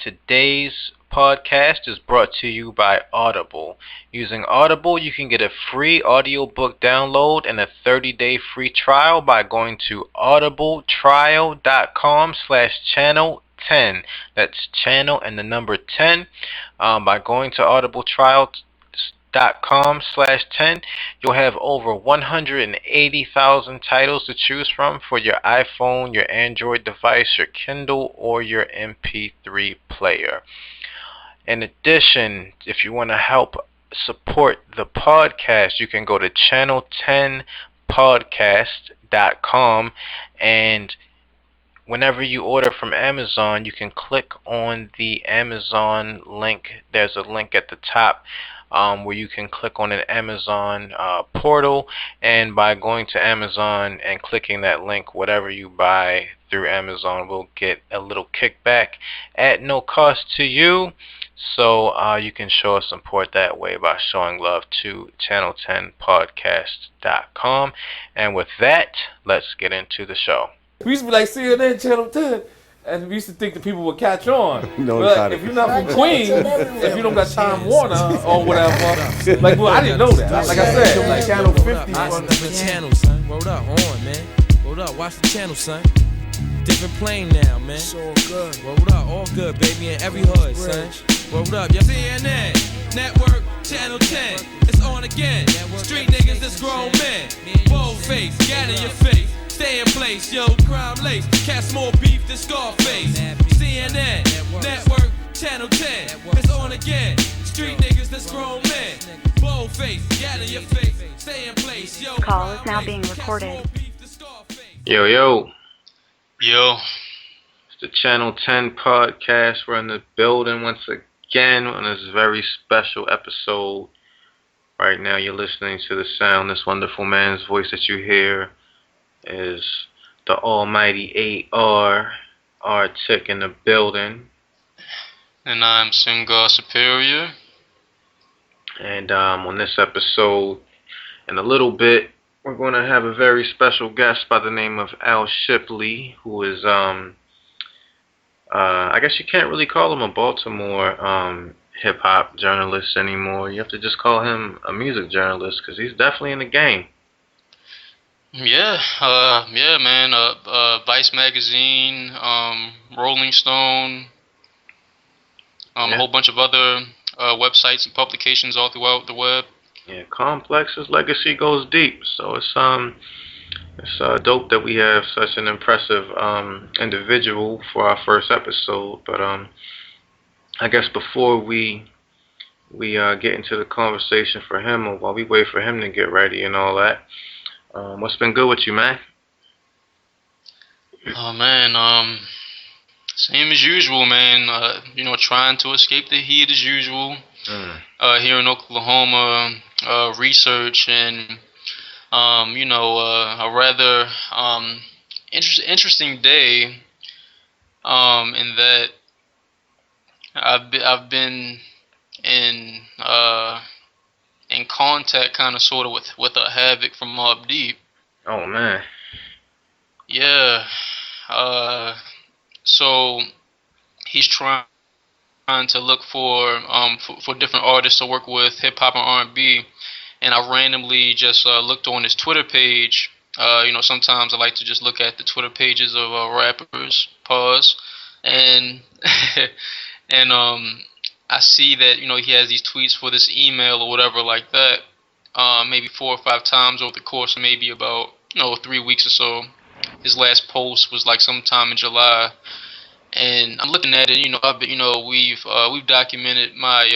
Today's podcast is brought to you by Audible. Using Audible, you can get a free audiobook download and a 30-day free trial by going to audibletrial.com/channel10. That's channel and the number 10. By going to audibletrial.com/10, you'll have over 180,000 titles to choose from for your iPhone, your Android device, your Kindle, or your MP3 player. In addition, if you want to help support the podcast, you can go to channel10podcast.com, and whenever you order from Amazon, you can click on the Amazon link. There's a link at the top where you can click on an Amazon portal, and by going to Amazon and clicking that link, whatever you buy through Amazon will get a little kickback at no cost to you. So you can show us support that way by showing love to channel10podcast.com. And with that, let's get into the show. We used to be like CNN Channel 10, and we used to think that people would catch on. But if you're not from Queens, if you don't got Time Warner or whatever, like, well, I didn't know that. Like I said, like Channel 50 on the channel, son. Word up, on, man. Word up, watch the channel, son. Different plane now, man. So good. Word up, all good, baby, in every hood, son. Word up, yo. CNN, Network, Channel 10. It's on again. Street niggas, this grown men. Bold face, gat in your face. Stay in place, yo, crime lace. Cast more beef than Scarface. CNN, Network, Channel 10. It's on again. Street niggas, this grown men. Bold face, gat in your face. Stay in place, yo. Call is now being recorded. Yo, yo. Yo. It's the Channel 10 podcast. We're in the building once again on this very special episode. Right now you're listening to the sound. This wonderful man's voice that you hear is the almighty AR, Tick in the building. And I'm Singar Superior. And on this episode, in a little bit, we're going to have a very special guest by the name of Al Shipley, who is, I guess you can't really call him a Baltimore hip-hop journalist anymore. You have to just call him a music journalist, because he's definitely in the game. Yeah, man. Vice Magazine, Rolling Stone, a whole bunch of other websites and publications all throughout the web. Yeah, Complex's legacy goes deep, so it's dope that we have such an impressive individual for our first episode. But I guess before we get into the conversation for him, or while we wait for him to get ready and all that, what's been good with you, man? Oh man, same as usual, man. Trying to escape the heat as usual. Here in Oklahoma, research and a rather interesting day. In that I've been in contact, kind of, sort of, with a Havoc from Mobb Deep. Oh man. Yeah. So he's trying to look for different artists to work with, hip hop and R&B, and I randomly just looked on his Twitter page. Sometimes I like to just look at the Twitter pages of rappers. Pause. And and I see that he has these tweets for this email or whatever like that. Maybe 4 or 5 times over the course of maybe about 3 weeks or so. His last post was like sometime in July. And I'm looking at it, we've documented my,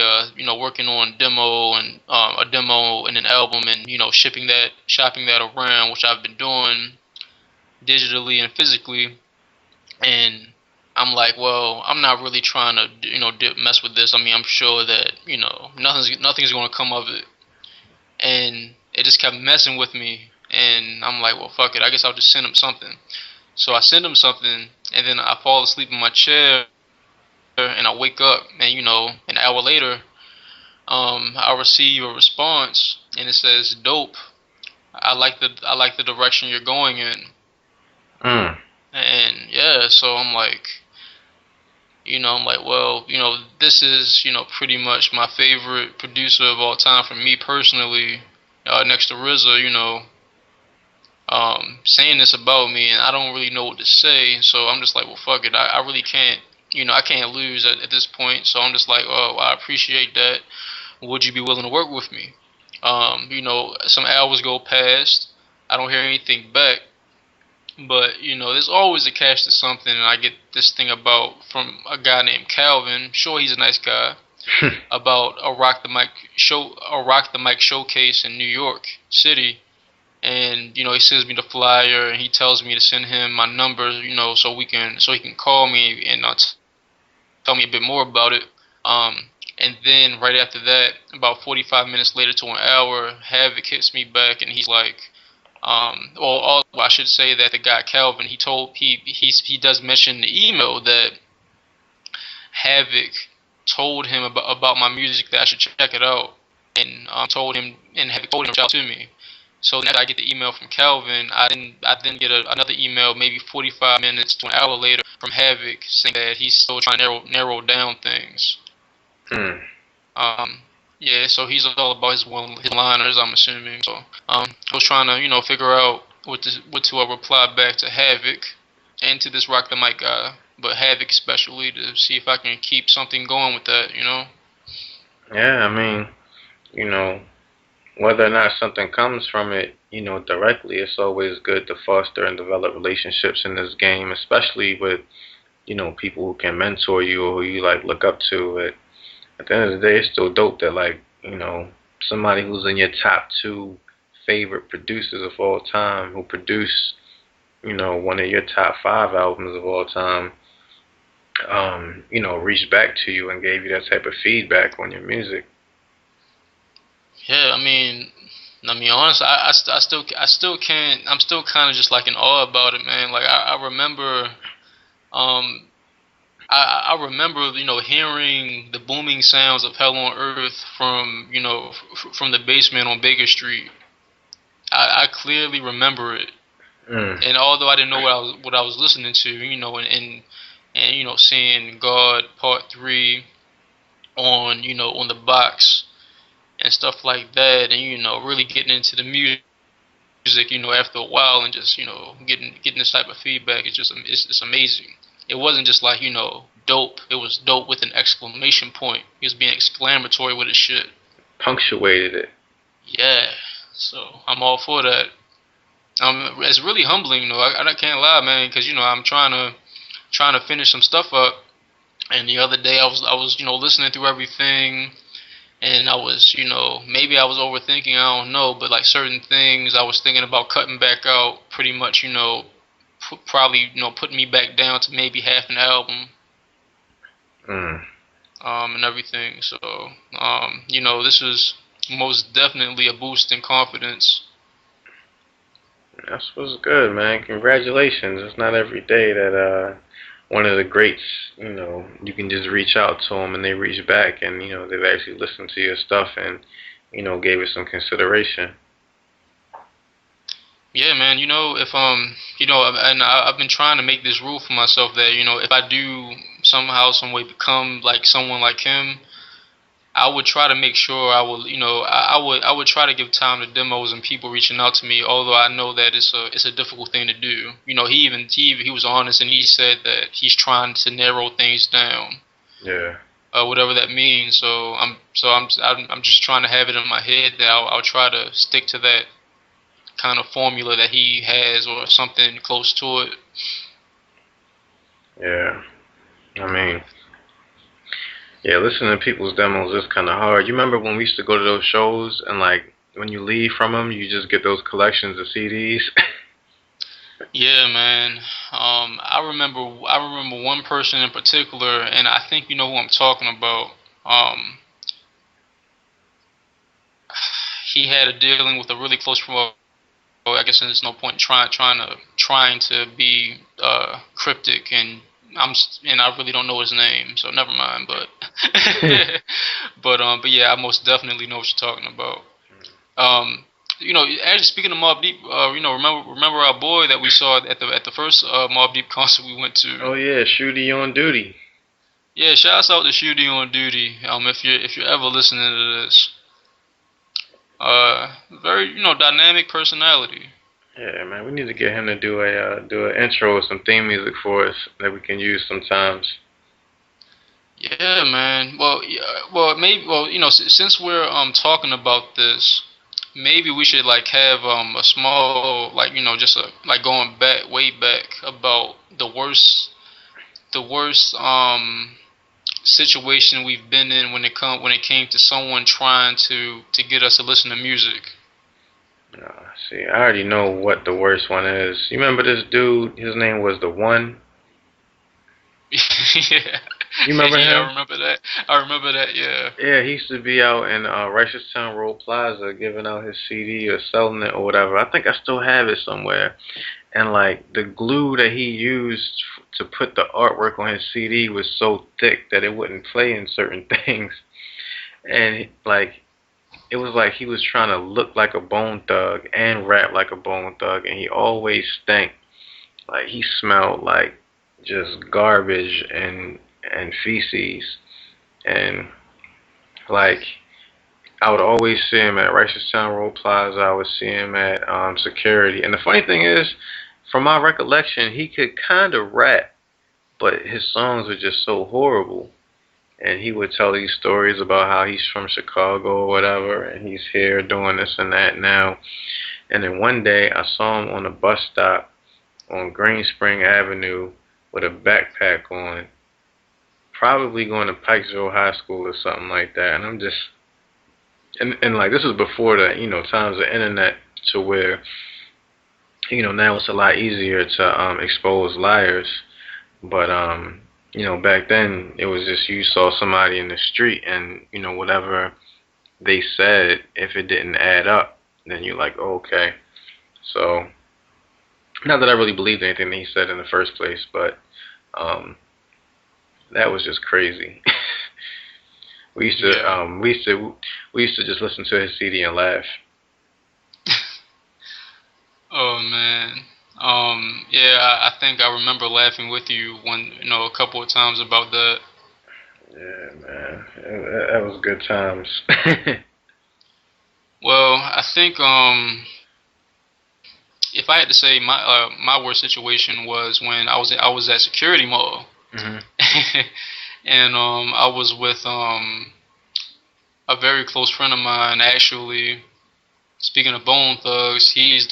working on demo and a demo and an album, and shopping that around, which I've been doing digitally and physically. And I'm like, well, I'm not really trying to, mess with this. I mean, I'm sure that nothing's going to come of it. And it just kept messing with me, and I'm like, well, fuck it. I guess I'll just send him something. So I send him something, and then I fall asleep in my chair, and I wake up, and an hour later, I receive a response, and it says, "Dope. I like the direction you're going in." And yeah, so I'm like, I'm like, well, this is, pretty much my favorite producer of all time for me personally, next to RZA, saying this about me, and I don't really know what to say. So I'm just like, well, fuck it. I really can't, I can't lose at this point. So I'm just like, oh, I appreciate that. Would you be willing to work with me? Some hours go past. I don't hear anything back. But there's always a catch to something, and I get this thing about from a guy named Calvin. Sure, he's a nice guy. About a Rock the Mic showcase in New York City, and he sends me the flyer, and he tells me to send him my number, so he can call me and tell me a bit more about it. And then right after that, about 45 minutes later to an hour, Havoc hits me back, and he's like, I should say that the guy Calvin, he does mention in the email that Havoc told him about my music, that I should check it out, and Havoc told him to reach out to me. So then after I get the email from Calvin, I then get another email maybe 45 minutes to an hour later from Havoc saying that he's still trying to narrow down things. Yeah, so he's all about his one-liners, I'm assuming. So I was trying to figure out what to reply back to Havoc and to this Rock the Mic guy, but Havoc especially, to see if I can keep something going with that. Yeah, I mean, whether or not something comes from it, directly, it's always good to foster and develop relationships in this game, especially with, people who can mentor you or who you like look up to. At the end of the day, it's still dope that somebody who's in your top 2 favorite producers of all time, who produce, one of your top 5 albums of all time, reached back to you and gave you that type of feedback on your music. Yeah, I mean, honestly, I still can't. I'm still kind of just like in awe about it, man. Like I remember, I remember, hearing the booming sounds of Hell on Earth from, from the basement on Baker Street. I clearly remember it, and although I didn't know what I was listening to, and seeing God Part 3 on, on the box and stuff like that, and really getting into the music, after a while, and just getting this type of feedback is just it's amazing. It wasn't just like dope. It was dope with an exclamation point. He was being exclamatory with his shit. Punctuated it. Yeah. So I'm all for that. It's really humbling, I can't lie, man, because I'm trying to finish some stuff up, and the other day I was listening through everything. And I was, maybe I was overthinking, I don't know, but like certain things I was thinking about cutting back out, pretty much, probably, putting me back down to maybe half an album. And everything. So, this was most definitely a boost in confidence. That's what's good, man. Congratulations. It's not every day that one of the greats, you can just reach out to them and they reach back and, they've actually listened to your stuff and, gave it some consideration. Yeah, man, if, and I've been trying to make this rule for myself that, if I do somehow, some way become like someone like him, I would try to make sure I would try to give time to demos and people reaching out to me. Although I know that it's a difficult thing to do. He was honest and he said that he's trying to narrow things down. Yeah. Whatever that means. So I'm just trying to have it in my head that I'll try to stick to that kind of formula that he has or something close to it. Yeah. I mean, yeah, listening to people's demos is kind of hard. You remember when we used to go to those shows and when you leave from them, you just get those collections of CDs? Yeah, man. I remember one person in particular, and I think you know who I'm talking about. He had a dealing with a really close friend. I guess there's no point trying to be cryptic, and I really don't know his name, so never mind. But but yeah, I most definitely know what you're talking about. Actually speaking of Mobb Deep, remember our boy that we saw at the first Mobb Deep concert we went to. Oh yeah, Shooty on Duty. Yeah, shouts out to Shooty on Duty. If you're ever listening to this, very dynamic personality. Yeah, man, we need to get him to do an intro or some theme music for us that we can use sometimes. Yeah, man. Well, yeah, well, maybe. Well, since we're talking about this, maybe we should like have a small like just like going back way back about the worst situation we've been in when it came to someone trying to get us to listen to music. See, I already know what the worst one is. You remember this dude? His name was the One. Yeah. You remember Yeah, I him? remember that. I remember that. Yeah. Yeah, he used to be out in Town Road Plaza giving out his CD or selling it or whatever. I think I still have it somewhere. And like the glue that he used to put the artwork on his CD was so thick that it wouldn't play in certain things. And like it was like he was trying to look like a Bone Thug and rap like a Bone Thug, and he always stank. Like he smelled like just garbage and feces, and like I would always see him at Town Road Plaza. I would see him at security. And the funny thing is, from my recollection, he could kind of rap, but his songs were just so horrible. And he would tell these stories about how he's from Chicago or whatever, and he's here doing this and that now. And then one day I saw him on a bus stop on Green Spring Avenue with a backpack on, probably going to Pikesville High School or something like that. And I'm just, and like this was before the times of internet to where now it's a lot easier to expose liars. But back then it was just you saw somebody in the street and whatever they said, if it didn't add up, then you're like, oh, okay. So not that I really believed anything that he said in the first place, but um, that was just crazy. we used to Yeah. we used to just listen to his CD and laugh. Oh man. Yeah, I think I remember laughing with you a couple of times about that. Yeah, man, that was good times. Well, I think if I had to say my worst situation was when I was at security mall, hmm and I was with a very close friend of mine actually. Speaking of Bone Thugs, he's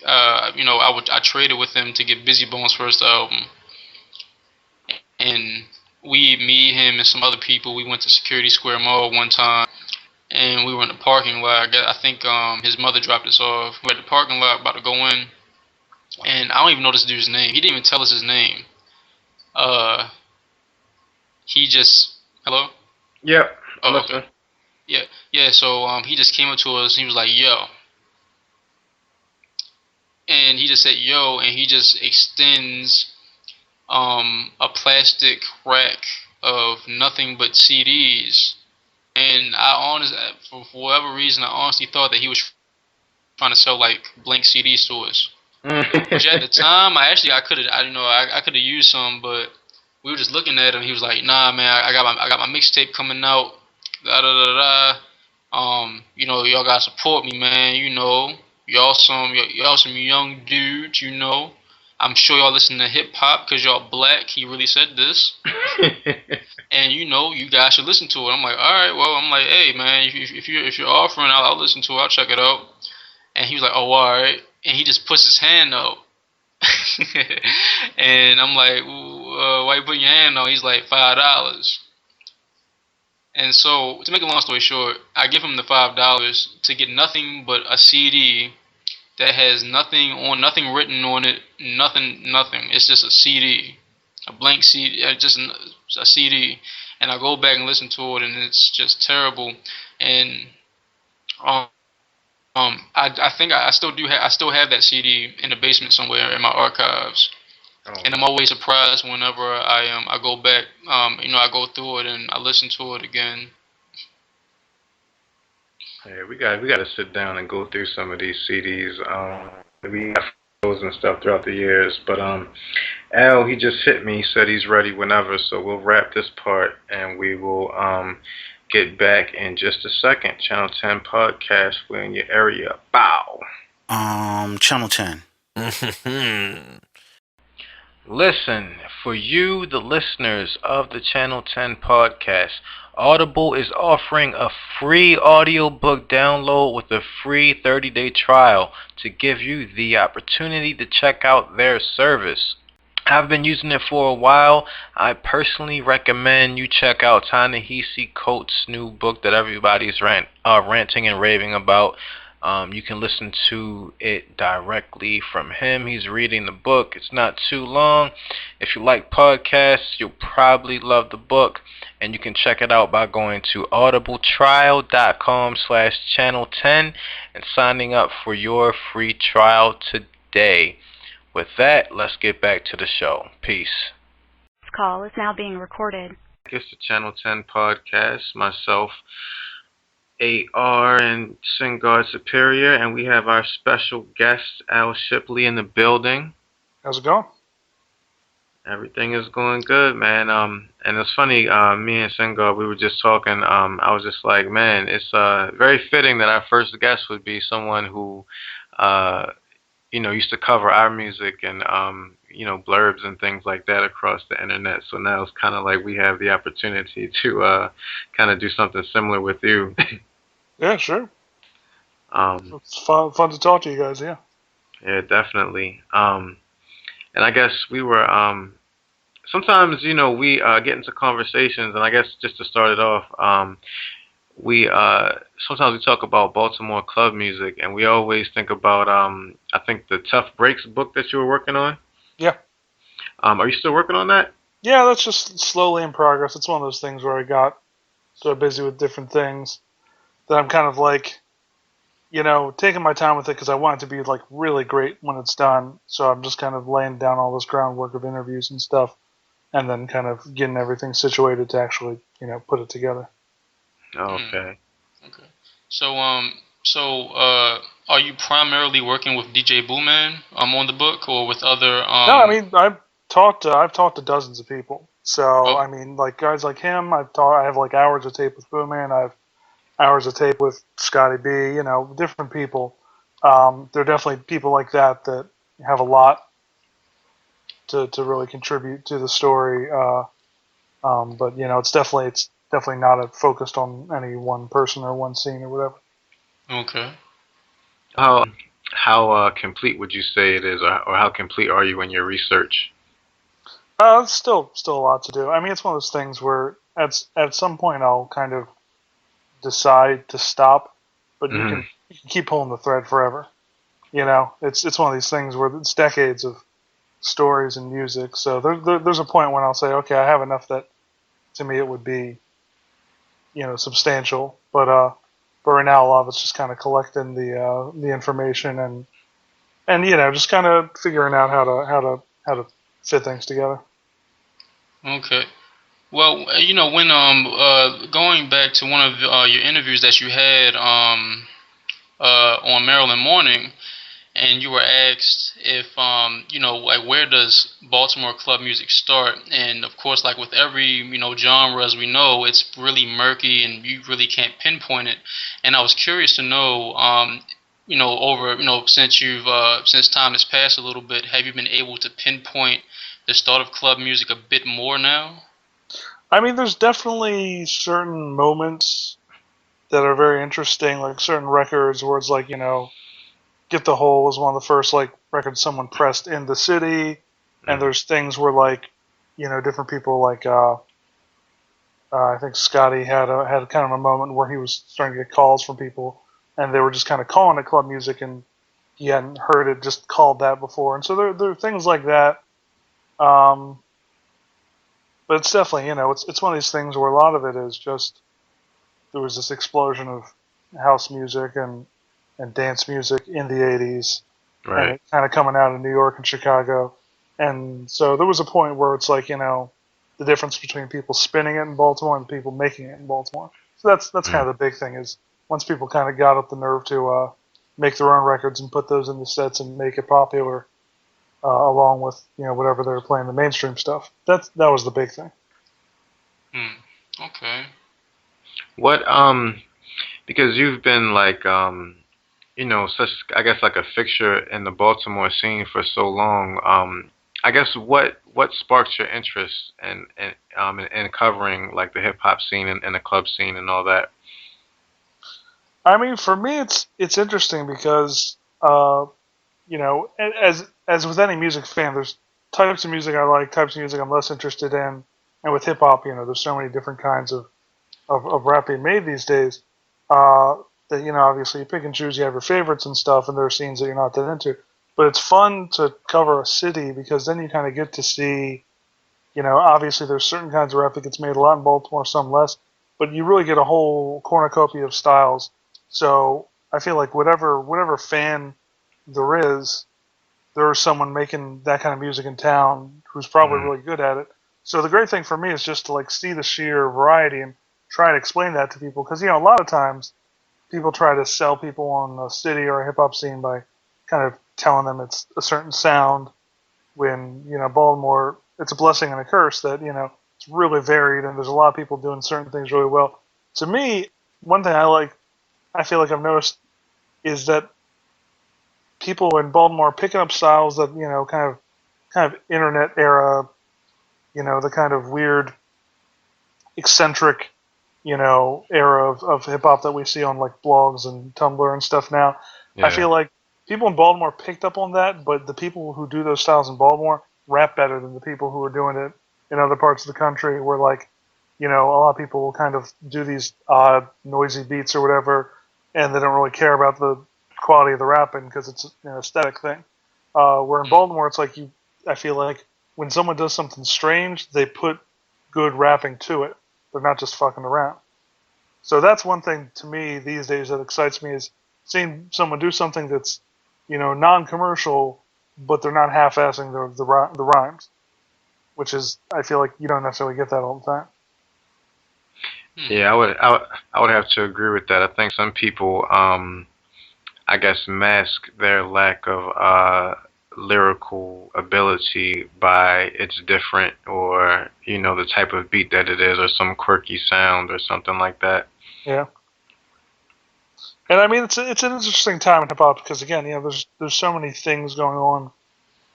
I traded with him to get Busy Bone's first album, and me, him, and some other people, we went to Security Square Mall one time, and we were in the parking lot. I think his mother dropped us off. We were at the parking lot about to go in, and I don't even know this dude's name. He didn't even tell us his name. Uh, he just hello. Yep, I'm Oh, okay. listening. Yeah, yeah. So he just came up to us. And he was like, "Yo," and he just said, "Yo," and he just extends a plastic rack of nothing but CDs. And for whatever reason, I honestly thought that he was trying to sell like blank CDs to us. Which at the time, I could have, I could have used some, but we were just looking at him. He was like, "Nah, man, I got my mixtape coming out. Da da da da. Y'all gotta support me, man. Y'all some young dudes. I'm sure y'all listen to hip hop because y'all black." He really said this, and you guys should listen to it. I'm like, all right, well, I'm like, hey, man, if you're offering, I'll listen to it. I'll check it out. And he was like, oh, all right. And he just puts his hand out. And I'm like, why you putting your hand out? He's like, $5. And so, to make a long story short, I give him the $5 to get nothing but a CD that has nothing written on it, nothing. It's just a CD, a blank CD, just a CD. And I go back and listen to it, and it's just terrible. And um, I think I still have that CD in the basement somewhere in my archives. Oh, And I'm always surprised whenever I go back, I go through it and I listen to it again. yeah, we got to sit down and go through some of these CDs. We and stuff throughout the years. But Al, he just hit me. He said he's ready whenever. So we'll wrap this part and we will get back in just a second. Channel 10 podcast. We're in your area. Bow. Channel 10. Listen, for you, the listeners of the Channel 10 podcast, Audible is offering a free audiobook download with a free 30-day trial to give you the opportunity to check out their service. I've been using it for a while. I personally recommend you check out Ta-Nehisi Coates' new book that everybody's ranting and raving about. You can listen to it directly from him. He's reading the book. It's not too long. If you like podcasts, you'll probably love the book. And you can check it out by going to audibletrial.com/channel10 and signing up for your free trial today. With that, let's get back to the show. Peace. This call is now being recorded. It's the Channel 10 podcast. Myself, AR, and SingGuard Superior, and we have our special guest, Al Shipley, in the building. How's it going? Everything is going good, man. And it's funny, me and SingGuard, we were just talking. I was just like, man, it's very fitting that our first guest would be someone who, used to cover our music and, blurbs and things like that across the internet. So now it's kind of like we have the opportunity to kind of do something similar with you. Yeah, sure. It's fun to talk to you guys, yeah. Yeah, definitely. And I guess we were, sometimes, we get into conversations, and I guess just to start it off, sometimes we talk about Baltimore Club music, and we always think about, I think the Tough Breaks book that you were working on. Yeah. Are you still working on that? Yeah, that's just slowly in progress. It's one of those things where I got so busy with different things that I'm kind of like, taking my time with it because I want it to be like really great when it's done. So I'm just kind of laying down all this groundwork of interviews and stuff, and then kind of getting everything situated to actually, put it together. Okay. Okay. So, are you primarily working with DJ Booman on the book, or with other? No, I mean I've talked to dozens of people. So I mean, like guys like him, I have like hours of tape with Booman. I have hours of tape with Scotty B. Different people. There are definitely people like that have a lot to really contribute to the story. But it's definitely not focused on any one person or one scene or whatever. Okay. How complete would you say it is, or how complete are you in your research? It's still a lot to do. I mean, it's one of those things where at some point I'll kind of decide to stop, but you can keep pulling the thread forever. It's one of these things where it's decades of stories and music. So there's a point when I'll say, okay, I have enough that to me it would be substantial, but right now a lot of it's just kind of collecting the information and just kind of figuring out how to fit things together. Okay. Well, when going back to one of your interviews that you had on Maryland Morning, and you were asked if like where does Baltimore club music start, and of course, like with every genre, as we know, it's really murky and you really can't pinpoint it. And I was curious to know, over since time has passed a little bit, have you been able to pinpoint the start of club music a bit more now? I mean, there's definitely certain moments that are very interesting, like certain records where it's like, Get the Hole was one of the first like records someone pressed in the city, and there's things where like, different people like I think Scotty had kind of a moment where he was starting to get calls from people, and they were just kind of calling it club music, and he hadn't heard it just called that before, and so there are things like that. But it's definitely, it's one of these things where a lot of it is just there was this explosion of house music and dance music in the 80s, right? And it kind of coming out of New York and Chicago. And so there was a point where it's like, the difference between people spinning it in Baltimore and people making it in Baltimore. So that's kind of the big thing is once people kind of got up the nerve to make their own records and put those in the sets and make it popular, along with whatever they were playing the mainstream stuff. That was the big thing. Okay. What because you've been like such, I guess, like a fixture in the Baltimore scene for so long. I guess what sparked your interest in covering like the hip hop scene and the club scene and all that? I mean, for me, it's interesting because as with any music fan, there's types of music I like, types of music I'm less interested in, and with hip hop, there's so many different kinds of rap being made these days. That obviously you pick and choose. You have your favorites and stuff, and there are scenes that you're not that into. But it's fun to cover a city because then you kind of get to see, obviously there's certain kinds of rap that gets made a lot in Baltimore, some less, but you really get a whole cornucopia of styles. So I feel like whatever fan there is someone making that kind of music in town who's probably really good at it. So the great thing for me is just to like see the sheer variety and try to explain that to people because a lot of times people try to sell people on a city or a hip hop scene by kind of telling them it's a certain sound when Baltimore, it's a blessing and a curse that it's really varied and there's a lot of people doing certain things really well. To me, one thing I feel like I've noticed is that people in Baltimore picking up styles that kind of internet era, the kind of weird, eccentric, era of hip hop that we see on like blogs and Tumblr and stuff now. Yeah. I feel like people in Baltimore picked up on that, but the people who do those styles in Baltimore rap better than the people who are doing it in other parts of the country. Where like, a lot of people will kind of do these odd, noisy beats or whatever, and they don't really care about the quality of the rapping because it's an aesthetic thing. Where in Baltimore, it's like I feel like when someone does something strange, they put good rapping to it. They're not just fucking around. So that's one thing to me these days that excites me is seeing someone do something that's, non-commercial, but they're not half-assing the rhymes, which is, I feel like you don't necessarily get that all the time. Yeah, I would have to agree with that. I think some people, I guess, mask their lack of lyrical ability by it's different or the type of beat that it is or some quirky sound or something like that. Yeah. And I mean it's an interesting time in hip hop because again, there's so many things going on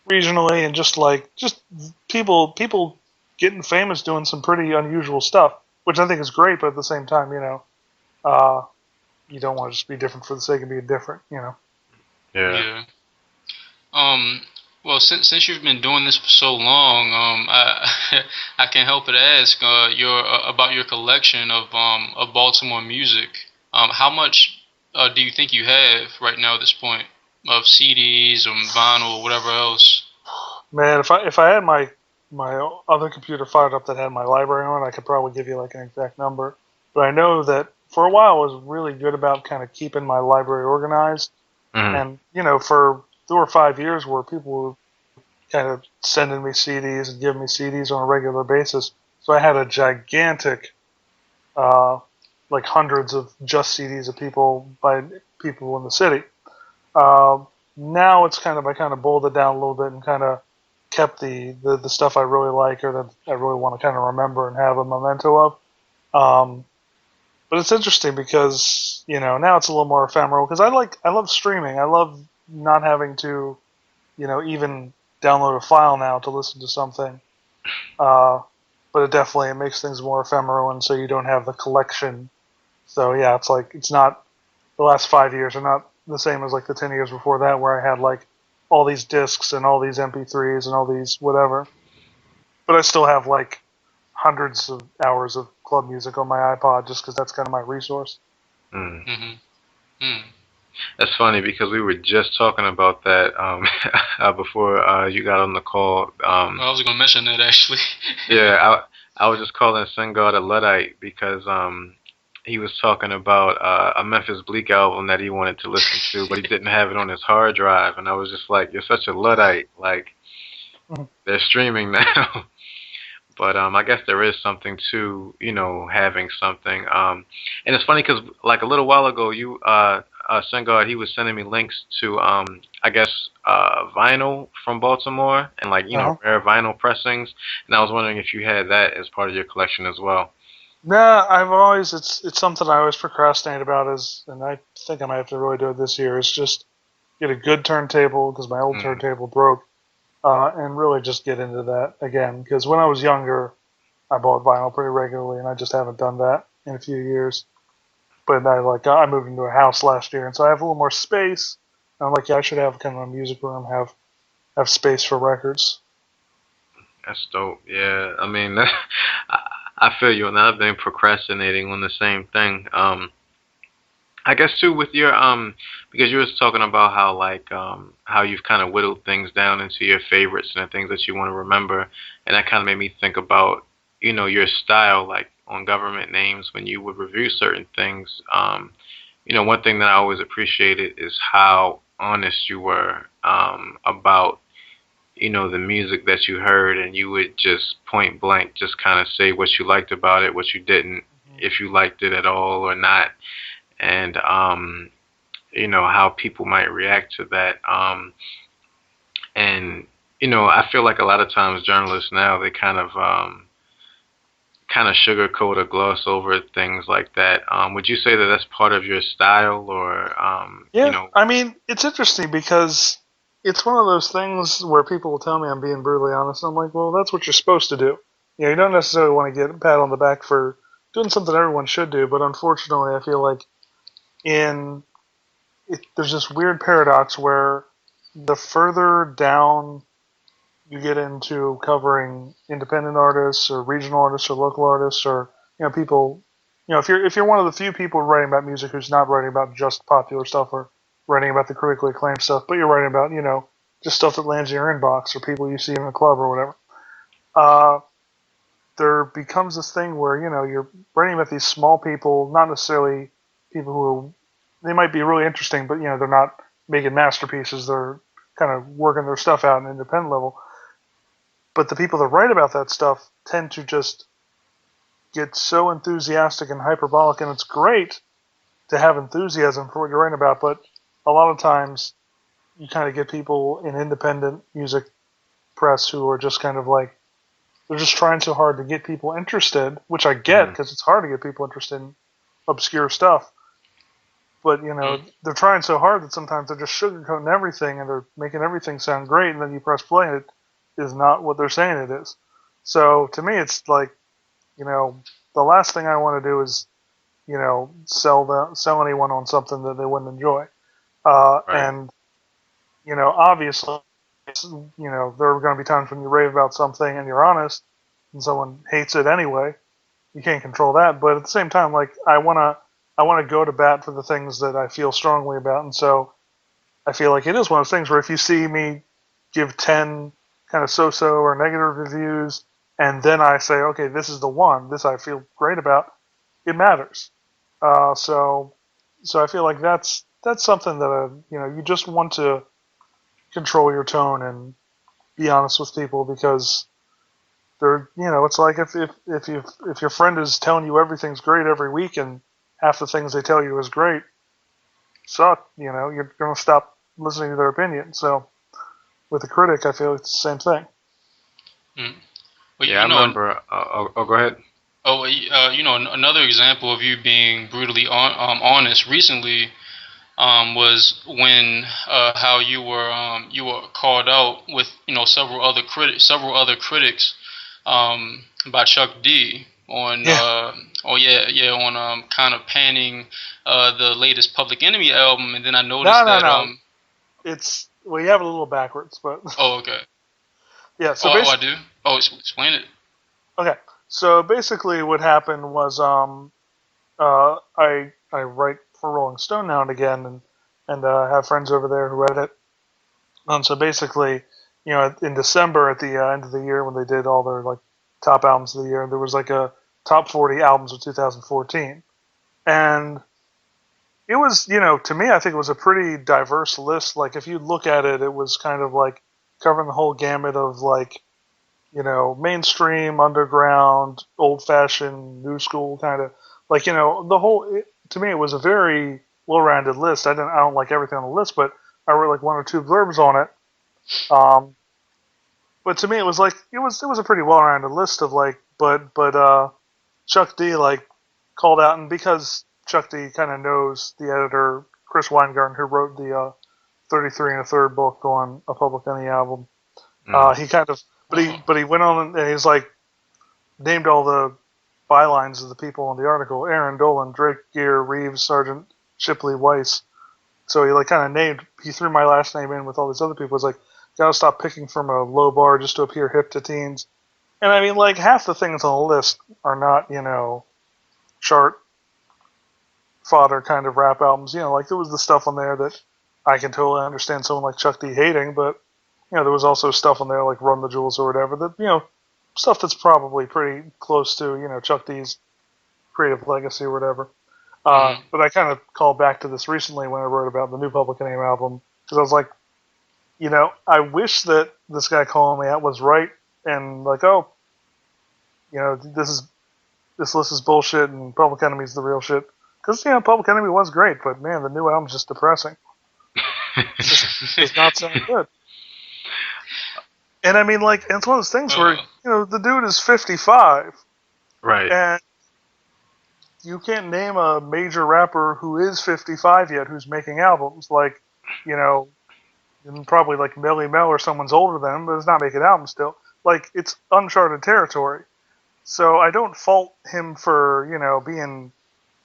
regionally and just people getting famous doing some pretty unusual stuff, which I think is great, but at the same time, you don't want to just be different for the sake of being different, Yeah. Well, since you've been doing this for so long, I can't help but ask about your collection of Baltimore music. How much do you think you have right now at this point of CDs or vinyl or whatever else? Man, if I had my other computer fired up that had my library on, I could probably give you like an exact number. But I know that for a while I was really good about kind of keeping my library organized. And, for 4 or 5 years where people were kind of sending me CDs and giving me CDs on a regular basis. So I had a gigantic, like hundreds of just CDs of people by people in the city. Now it's I kind of boiled it down a little bit and kind of kept the stuff I really like or that I really want to kind of remember and have a memento of. But it's interesting because, now it's a little more ephemeral because I love streaming. I love not having to, even download a file now to listen to something. But it makes things more ephemeral and so you don't have the collection. So yeah, it's not, the last 5 years are not the same as like the 10 years before that where I had like all these discs and all these MP3s and all these whatever. But I still have like hundreds of hours of club music on my iPod just because that's kind of my resource. That's funny because we were just talking about that before you got on the call. I was going to mention that actually. Yeah, I was just calling Singard a Luddite because he was talking about a Memphis Bleak album that he wanted to listen to, but he didn't have it on his hard drive, and I was just like, "You're such a Luddite! Like, they're streaming now." But I guess there is something to having something. And it's funny because like a little while ago, you Sengard, he was sending me links to I guess vinyl from Baltimore and like rare vinyl pressings, and I was wondering if you had that as part of your collection as well. Nah, I've always it's something I always procrastinate about and I think I might have to really do it this year. Is just get a good turntable because my old turntable broke, and really just get into that again. Because when I was younger, I bought vinyl pretty regularly, and I just haven't done that in a few years. But I moved into a house last year, and so I have a little more space. And I'm like, yeah, I should have kind of a music room, have space for records. That's dope. Yeah, I mean, I feel you on that. I've been procrastinating on the same thing. I guess too with your because you was talking about how like how you've kind of whittled things down into your favorites and the things that you want to remember, and that kind of made me think about your style like on government names when you would review certain things. One thing that I always appreciated is how honest you were about the music that you heard, and you would just point blank just kind of say what you liked about it, what you didn't, if you liked it at all or not, and how people might react to that. And I feel like a lot of times journalists now they kind of sugarcoat or gloss over things like that. Would you say that that's part of your style, or Yeah, I mean, it's interesting because it's one of those things where people will tell me I'm being brutally honest. And I'm like, well, that's what you're supposed to do. You don't necessarily want to get a pat on the back for doing something everyone should do, but unfortunately, I feel like there's this weird paradox where the further down you get into covering independent artists or regional artists or local artists or people, if you're one of the few people writing about music who's not writing about just popular stuff or writing about the critically acclaimed stuff, but you're writing about just stuff that lands in your inbox or people you see in a club or whatever, there becomes this thing where you're writing about these small people, not necessarily people who they might be really interesting, but they're not making masterpieces. They're kind of working their stuff out at an independent level. But the people that write about that stuff tend to just get so enthusiastic and hyperbolic, and it's great to have enthusiasm for what you're writing about, but a lot of times you kind of get people in independent music press who are just kind of like, they're just trying so hard to get people interested, which I get because it's hard to get people interested in obscure stuff. But, they're trying so hard that sometimes they're just sugarcoating everything and they're making everything sound great, and then you press play and it is not what they're saying it is. So to me, it's like, the last thing I want to do is, sell anyone on something that they wouldn't enjoy. Right. And, obviously, there are going to be times when you rave about something and you're honest and someone hates it anyway. You can't control that. But at the same time, like, I want to go to bat for the things that I feel strongly about. And so I feel like it is one of those things where if you see me give 10 kind of so-so or negative reviews, and then I say, okay, this is the one, this I feel great about, it matters. So I feel like that's something that you just want to control your tone and be honest with people, because they're it's like if your friend is telling you everything's great every week and half the things they tell you is great suck, you're going to stop listening to their opinion. So with a critic, I feel it's the same thing. Well, yeah, I remember. Go ahead. Another example of you being brutally honest recently was when how you were called out with several other critics by Chuck D on on kind of panning the latest Public Enemy album, and then I noticed it's you have it a little backwards, but okay. Yeah, so I do. Explain it. Okay, so basically what happened was I write for Rolling Stone now and again, and have friends over there who edit. So basically, in December at the end of the year when they did all their like top albums of the year, there was like a top 40 albums of 2014, and it was to me I think it was a pretty diverse list. Like if you look at it, it was kind of like covering the whole gamut of like mainstream, underground, old-fashioned, new school kind of like the whole. To me, it was a very well-rounded list. I don't like everything on the list, but I wrote like 1 or 2 blurbs on it. But to me, it was a pretty well-rounded list of like, but Chuck D like called out, and because Chuck D kind of knows the editor Chris Weingarten, who wrote the 33 and a third book on A Public Enemy album, he kind of, but he went on and he's like named all the bylines of the people on the article: Aaron, Dolan, Drake, Gear, Reeves, Sargent, Shipley, Weiss. So he like kind of named. He threw my last name in with all these other people. It's like, gotta stop picking from a low bar just to appear hip to teens. And I mean, like half the things on the list are not, chart fodder kind of rap albums. Like there was the stuff on there that I can totally understand someone like Chuck D hating, but there was also stuff on there like Run the Jewels or whatever that stuff that's probably pretty close to Chuck D's creative legacy or whatever. But I kind of called back to this recently when I wrote about the new Public Enemy album, because I was like, I wish that this guy calling me out was right, and like, this list is bullshit and Public Enemy's the real shit. Because Public Enemy was great, but man, the new album's just depressing. It does not sound good. And I mean, like, and it's one of those things where the dude is 55, right? And you can't name a major rapper who is 55 yet who's making albums. Like, probably like Melly Mel or someone's older than him, but is not making albums still. Like, it's uncharted territory. So I don't fault him for, being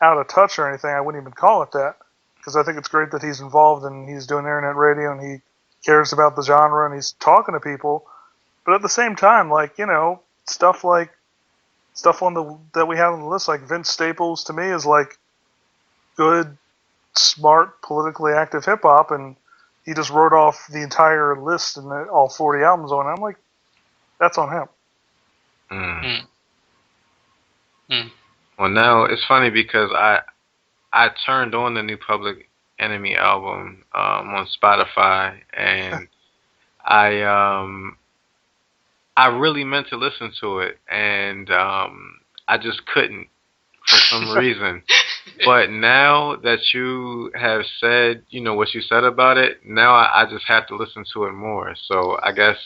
out of touch or anything. I wouldn't even call it that. Because I think it's great that he's involved and he's doing internet radio and he cares about the genre and he's talking to people. But at the same time, like, stuff that we have on the list, like Vince Staples, to me is like good, smart, politically active hip hop, and he just wrote off the entire list and all 40 albums on it. I'm like, that's on him. Well, now it's funny because I turned on the new Public Enemy album on Spotify, and I really meant to listen to it, and I just couldn't for some reason. But now that you have said, what you said about it, now I just have to listen to it more. So I guess,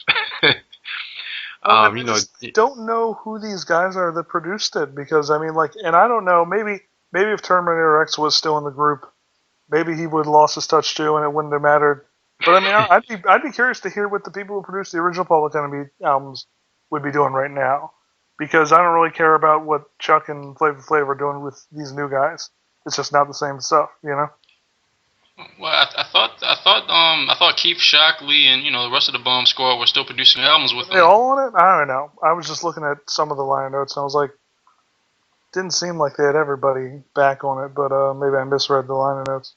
I don't know who these guys are that produced it, because I mean, like, and I don't know, maybe if Terminator X was still in the group, maybe he would have lost his touch too, and it wouldn't have mattered. But I mean, I'd be curious to hear what the people who produced the original Public Enemy albums would be doing right now, because I don't really care about what Chuck and Flavor Flav are doing with these new guys. It's just not the same stuff, Well, I thought Keith Shockley and the rest of the Bomb Squad were still producing albums with them. They all on it? I don't know. I was just looking at some of the liner notes and I was like, didn't seem like they had everybody back on it, but maybe I misread the liner notes.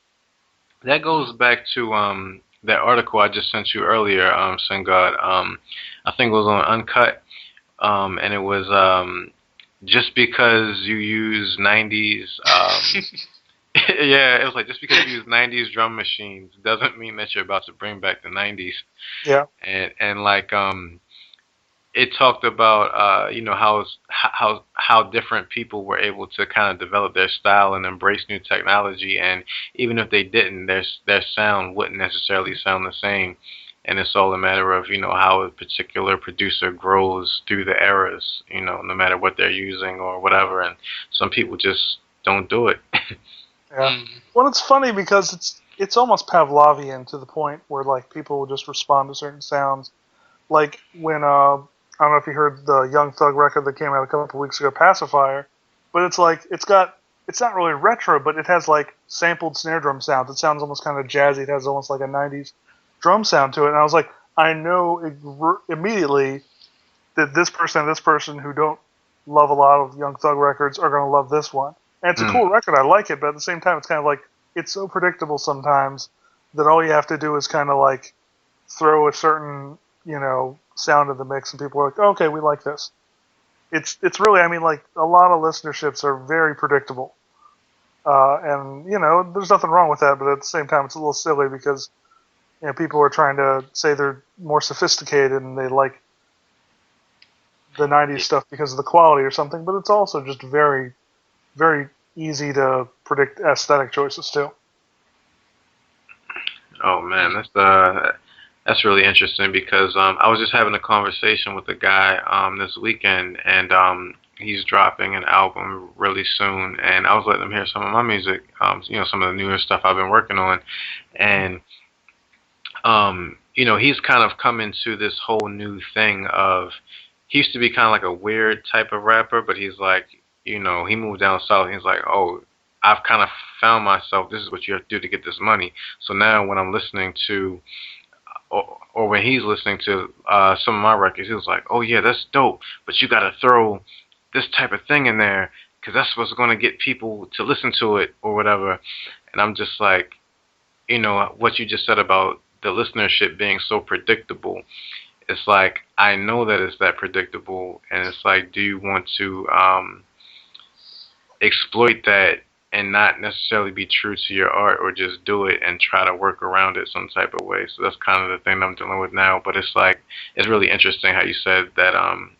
That goes back to that article I just sent you earlier, Singard. I think it was on Uncut, and it was just because you use 90s. Yeah, it was like, just because you use 90s drum machines doesn't mean that you're about to bring back the 90s. Yeah. And like it talked about how different people were able to kind of develop their style and embrace new technology, and even if they didn't, their sound wouldn't necessarily sound the same. And it's all a matter of how a particular producer grows through the eras, no matter what they're using or whatever. And some people just don't do it. Yeah. Well, it's funny because it's almost Pavlovian to the point where like people will just respond to certain sounds. Like when I don't know if you heard the Young Thug record that came out a couple of weeks ago, Pacifier, but it's like it's not really retro, but it has like sampled snare drum sounds. It sounds almost kind of jazzy. It has almost like a 90s drum sound to it. And I was like, I know immediately that this person and this person who don't love a lot of Young Thug records are going to love this one. And it's a cool record. I like it, but at the same time, it's kind of like, it's so predictable sometimes that all you have to do is kind of like throw a certain, sound in the mix and people are like, okay, we like this. It's really, I mean, like a lot of listenerships are very predictable. And, there's nothing wrong with that, but at the same time, it's a little silly because, people are trying to say they're more sophisticated and they like the 90s stuff because of the quality or something, but it's also just very, very easy to predict aesthetic choices too. Oh man, that's really interesting because I was just having a conversation with a guy this weekend, and he's dropping an album really soon, and I was letting him hear some of my music, some of the newer stuff I've been working on, and he's kind of come into this whole new thing of he used to be kind of like a weird type of rapper, but he's like, he moved down south. And he's like, oh, I've kind of found myself. This is what you have to do to get this money. So now when I'm listening to, or when he's listening to some of my records, he was like, oh yeah, that's dope, but you got to throw this type of thing in there because that's what's going to get people to listen to it or whatever. And I'm just like, what you just said about the listenership being so predictable. It's like, I know that it's that predictable, and it's like, do you want to exploit that and not necessarily be true to your art, or just do it and try to work around it some type of way? So that's kind of the thing I'm dealing with now. But it's like, it's really interesting how you said that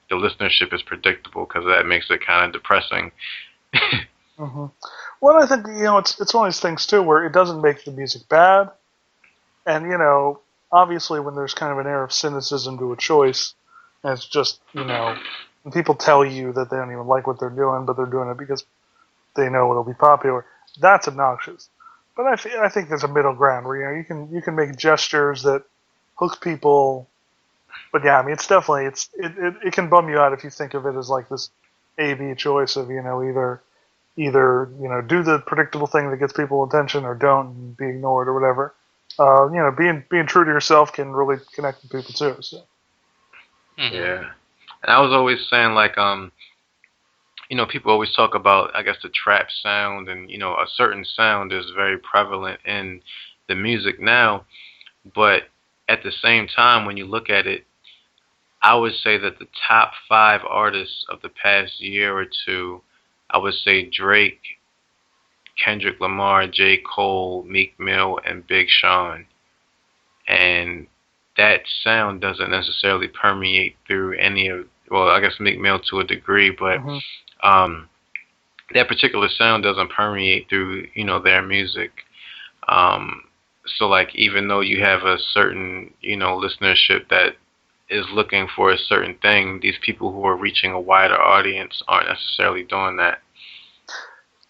the listenership is predictable, because that makes it kind of depressing. Mm-hmm. Well, I think it's one of these things too where it doesn't make the music bad, and obviously when there's kind of an air of cynicism to a choice, and it's just when people tell you that they don't even like what they're doing, but they're doing it because they know it'll be popular, that's obnoxious. But I think there's a middle ground where you can make gestures that hook people. But yeah, I mean, it's definitely it can bum you out if you think of it as like this A/B choice of either do the predictable thing that gets people attention or don't and be ignored or whatever. Being true to yourself can really connect with people too. So. Mm-hmm. Yeah, and I was always saying like people always talk about, I guess, the trap sound, and a certain sound is very prevalent in the music now, but at the same time, when you look at it, I would say that the top 5 artists of the past year or two, I would say Drake, Kendrick Lamar, J. Cole, Meek Mill, and Big Sean. And that sound doesn't necessarily permeate through any of, well, I guess Meek Mill to a degree, but that particular sound doesn't permeate through, their music. So like, even though you have a certain, listenership that is looking for a certain thing, these people who are reaching a wider audience aren't necessarily doing that.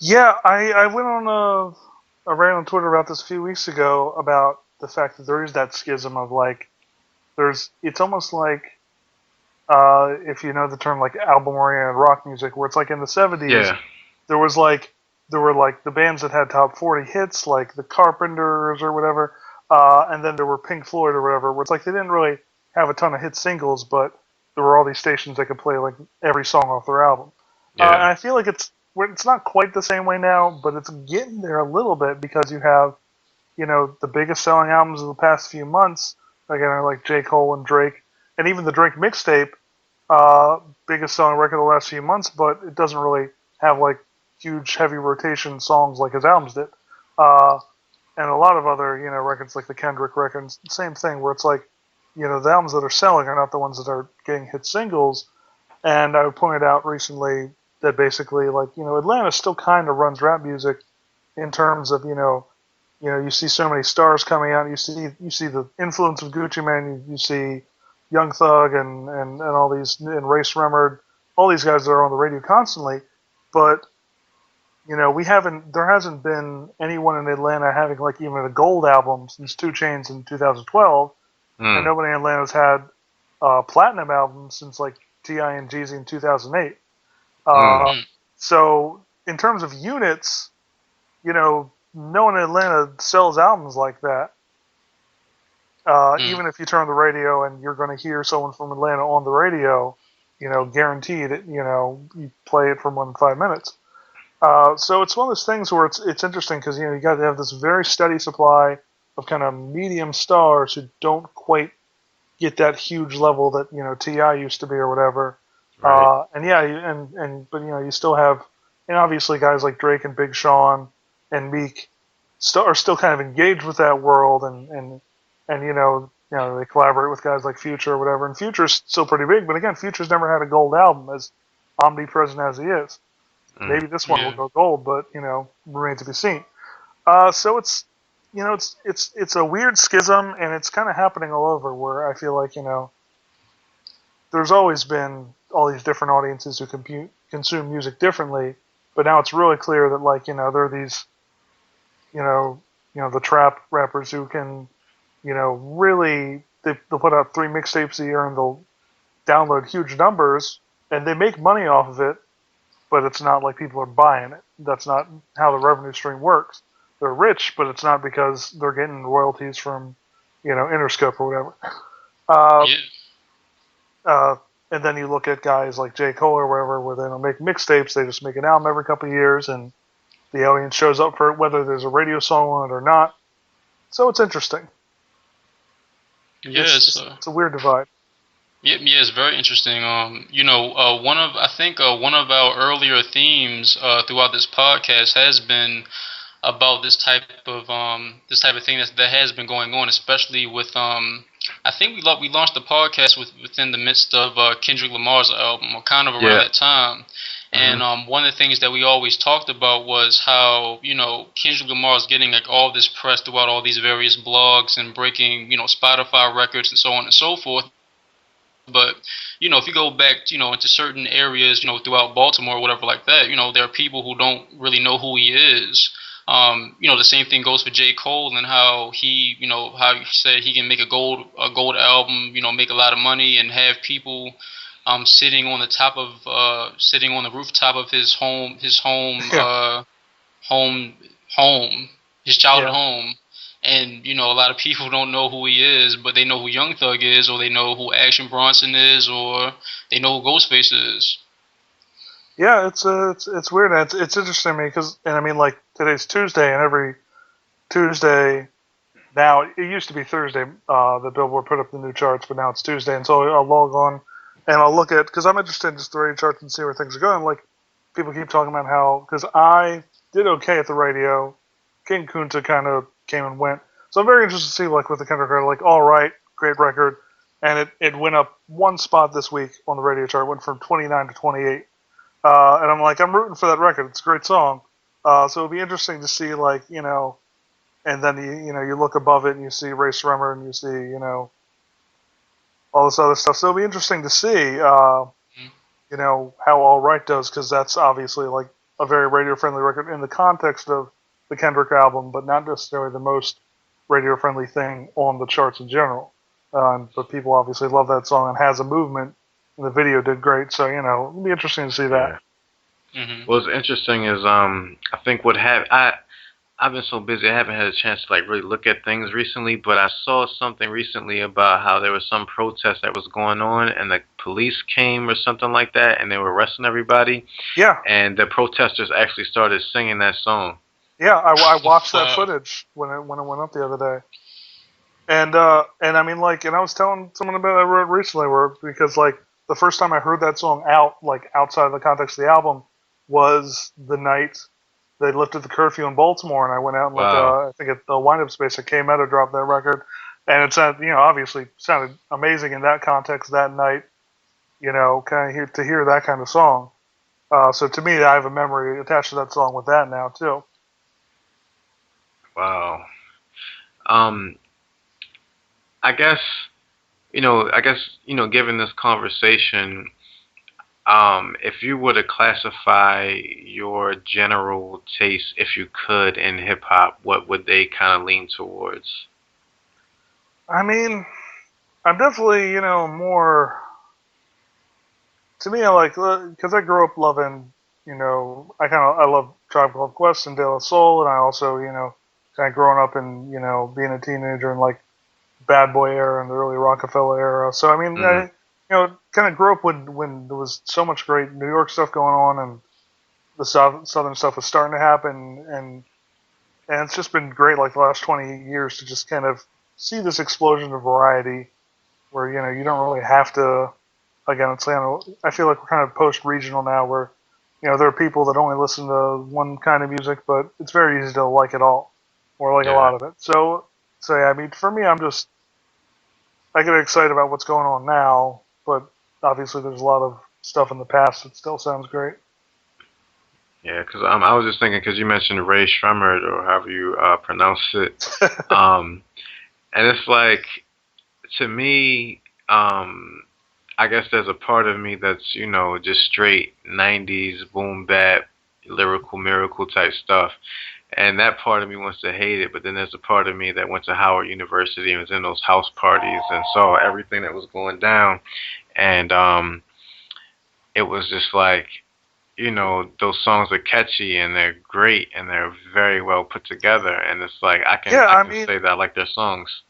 Yeah, I went on a rant on Twitter about this a few weeks ago about the fact that there is that schism of like, it's almost like, if you know the term like album-oriented rock music, where it's like in the 70s, there were like the bands that had top 40 hits, like the Carpenters or whatever, and then there were Pink Floyd or whatever, where it's like they didn't really have a ton of hit singles, but there were all these stations that could play like every song off their album. And I feel like it's not quite the same way now, but it's getting there a little bit because you have, the biggest selling albums of the past few months, again, like J. Cole and Drake, and even the Drake mixtape, biggest selling record of the last few months, but it doesn't really have like huge heavy rotation songs like his albums did. And a lot of other, records like the Kendrick records, same thing, where it's like, the albums that are selling are not the ones that are getting hit singles. And I pointed out recently that basically, like, Atlanta still kind of runs rap music in terms of, you see so many stars coming out. You see the influence of Gucci Mane. You see Young Thug and all these, and Race Remord, all these guys that are on the radio constantly. But there hasn't been anyone in Atlanta having like even a gold album since 2 Chainz in 2012, and nobody in Atlanta's had a platinum album since like T.I. and Jeezy in 2008. So in terms of units, no one in Atlanta sells albums like that. Even if you turn the radio and you're going to hear someone from Atlanta on the radio, guaranteed it, you play it for more than 5 minutes. So it's one of those things where it's interesting because you got to have this very steady supply of kind of medium stars who don't quite get that huge level that T.I. used to be or whatever. Right. But you still have, and obviously guys like Drake and Big Sean and Meek are still kind of engaged with that world, and they collaborate with guys like Future or whatever. And Future's still pretty big, but again, Future's never had a gold album, as omnipresent as he is. Maybe this one will go gold, but remains to be seen. So it's it's a weird schism, and it's kind of happening all over. Where I feel like there's always been all these different audiences who consume music differently, but now it's really clear that there are these the trap rappers who can really they'll put out 3 mixtapes a year and they'll download huge numbers and they make money off of it, but it's not like people are buying it. That's not how the revenue stream works. They're rich, but it's not because they're getting royalties from Interscope or whatever. Yeah. And then you look at guys like J. Cole or wherever, where they don't make mixtapes, they just make an album every couple of years, and the audience shows up for it, whether there's a radio song on it or not. So it's interesting. Yeah, it's a weird divide. Yeah, it's very interesting. One of our earlier themes throughout this podcast has been about this type of thing that has been going on, especially with I think we launched the podcast within the midst of Kendrick Lamar's album, or kind of around that time. And one of the things that we always talked about was how Kendrick Lamar is getting like all this press throughout all these various blogs and breaking Spotify records and so on and so forth. But if you go back into certain areas throughout Baltimore or whatever like that, there are people who don't really know who he is. The same thing goes for J. Cole and how he said he can make a gold album, make a lot of money and have people sitting on the rooftop of his childhood home. And a lot of people don't know who he is, but they know who Young Thug is, or they know who Action Bronson is, or they know who Ghostface is. Yeah, it's weird. It's interesting to me because, and I mean, like today's Tuesday, and every Tuesday now it used to be Thursday. The Billboard put up the new charts, but now it's Tuesday, and so I'll log on and I'll look at because I'm interested in just the radio charts and see where things are going. Like people keep talking about how because I did okay at the radio, King Kunta kind of came and went. So I'm very interested to see like with the Kendrick record, like all right, great record, and it went up one spot this week on the radio chart. It went from 29 to 28. And I'm rooting for that record. It's a great song. So it'll be interesting to see, and then you look above it and you see Ray Sremmer and you see, all this other stuff. So it'll be interesting to see, how All Right does, because that's obviously like a very radio-friendly record in the context of the Kendrick album, but not necessarily the most radio-friendly thing on the charts in general. But people obviously love that song and has a movement. And the video did great, so it'll be interesting to see that. What's interesting is I think I've been so busy I haven't had a chance to like really look at things recently, but I saw something recently about how there was some protest that was going on and the police came or something like that and they were arresting everybody. Yeah. And the protesters actually started singing that song. Yeah, I watched that footage when it went up the other day. And I mean and I was telling someone about it I wrote recently because the first time I heard that song outside of the context of the album was the night they lifted the curfew in Baltimore, and I went out and I think at the wind-up space at K-Meta dropped that record, and it sounded, obviously sounded amazing in that context that night, kind of to hear that kind of song. So to me, I have a memory attached to that song with that now too. Wow. I guess, given this conversation, if you were to classify your general taste, if you could, in hip hop, what would they kind of lean towards? I mean, I'm definitely, more. To me, because I grew up loving, I love Tribe Called Quest and De La Soul, and I also, kind of growing up and, being a teenager and Bad Boy era and the early Rockefeller era. So I mean, I kind of grew up when there was so much great New York stuff going on and the southern stuff was starting to happen, and it's just been great the last 20 years to just kind of see this explosion of variety where you don't really have to. Again, I feel like we're kind of post-regional now where there are people that only listen to one kind of music, but it's very easy to like it all or a lot of it. So yeah, I mean, for me, I get excited about what's going on now, but obviously there's a lot of stuff in the past that still sounds great. Yeah, because I was just thinking because you mentioned Ray Shremmerd or however you pronounce it, and it's like to me, I guess there's a part of me that's just straight '90s boom bap, lyrical miracle type stuff, and that part of me wants to hate it. But then there's a part of me that went to Howard University and was in those house parties and saw everything that was going down, and it was just like those songs are catchy and they're great and they're very well put together, and it's like I can say that I like their songs.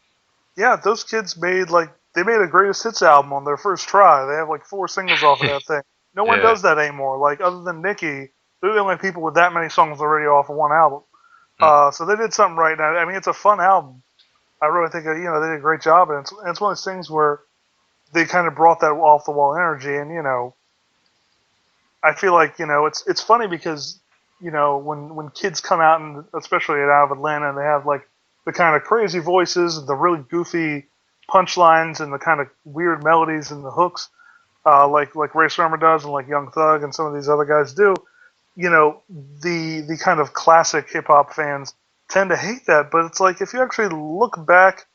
Yeah, those kids they made a greatest hits album on their first try. They have like 4 singles off of that thing. No one Yeah. does that anymore. Like other than Nicki, they're the only people with that many songs already off of one album. So they did something right now. I mean, it's a fun album. I really think they did a great job, and it's one of those things where they kind of brought that off the wall energy, and I feel like it's funny because when kids come out and especially out of Atlanta and they have like the kind of crazy voices and the really goofy punchlines and the kind of weird melodies and the hooks like Ray Shremmer does and like Young Thug and some of these other guys do. The kind of classic hip hop fans tend to hate that, but it's like if you actually look back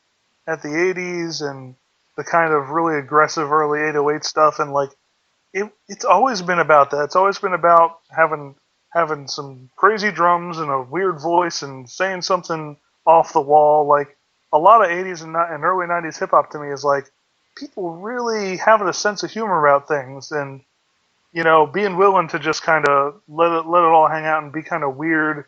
at the '80s and the kind of really aggressive early 808 stuff and like it's always been about that. It's always been about having some crazy drums and a weird voice and saying something off the wall. Like a lot of '80s and early '90s hip hop to me is like people really having a sense of humor about things and being willing to just kind of let it all hang out and be kind of weird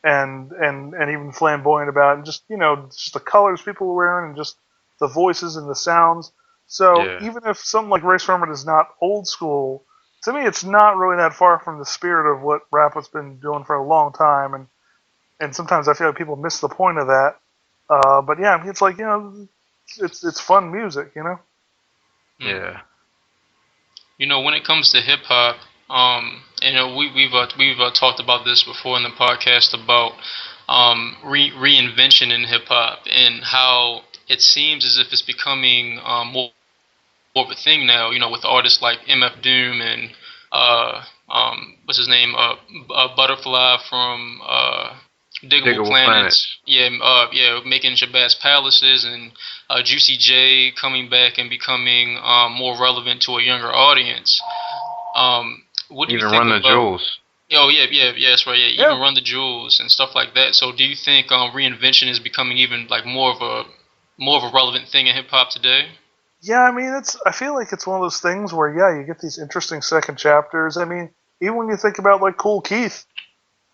and even flamboyant about it. And just the colors people were wearing and just the voices and the sounds. So Yeah. even if something like Race Sherman is not old school, to me it's not really that far from the spirit of what rap has been doing for a long time. And sometimes I feel like people miss the point of that. But yeah, it's like it's fun music. Yeah. When it comes to hip hop, we've talked about this before in the podcast about reinvention in hip hop and how it seems as if it's becoming more of a thing now. With artists like MF Doom and what's his name, Butterfly from Diggable Diggable Planets. Planets. Yeah, making Shabazz Palaces and Juicy J coming back and becoming more relevant to a younger audience. What do you Even think Run the about? Jewels. Oh yeah, that's right. Yeah, Yeah. even Run the Jewels and stuff like that. So do you think reinvention is becoming even like more of a relevant thing in hip hop today? Yeah, I mean, I feel like it's one of those things where, yeah, you get these interesting second chapters. I mean, even when you think about, like, Cool Keith,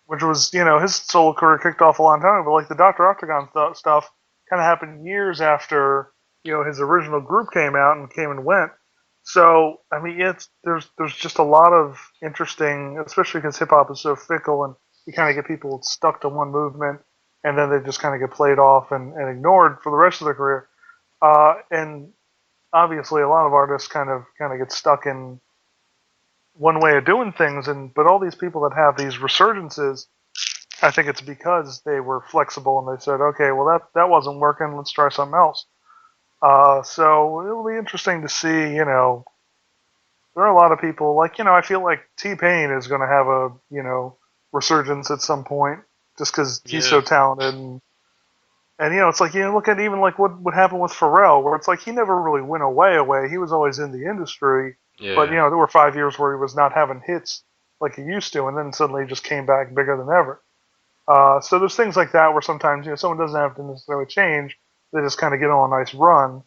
which was, his solo career kicked off a long time ago, but, like, the Dr. Octagon stuff kind of happened years after, his original group came out and came and went. So, I mean, yeah, there's just a lot of interesting, especially because hip hop is so fickle and you kind of get people stuck to one movement and then they just kind of get played off and ignored for the rest of their career. And obviously a lot of artists kind of get stuck in one way of doing things but all these people that have these resurgences, I think it's because they were flexible and they said, okay, well that wasn't working, let's try something else. So it'll be interesting to see. There are a lot of people like I feel like T-Pain is going to have a resurgence at some point just because he's so talented and it's like look at even like what happened with Pharrell, where it's like he never really went away. He was always in the industry, but Yeah. there were 5 years where he was not having hits like he used to, and then suddenly he just came back bigger than ever. So there's things like that where sometimes someone doesn't have to necessarily change; they just kind of get on a nice run.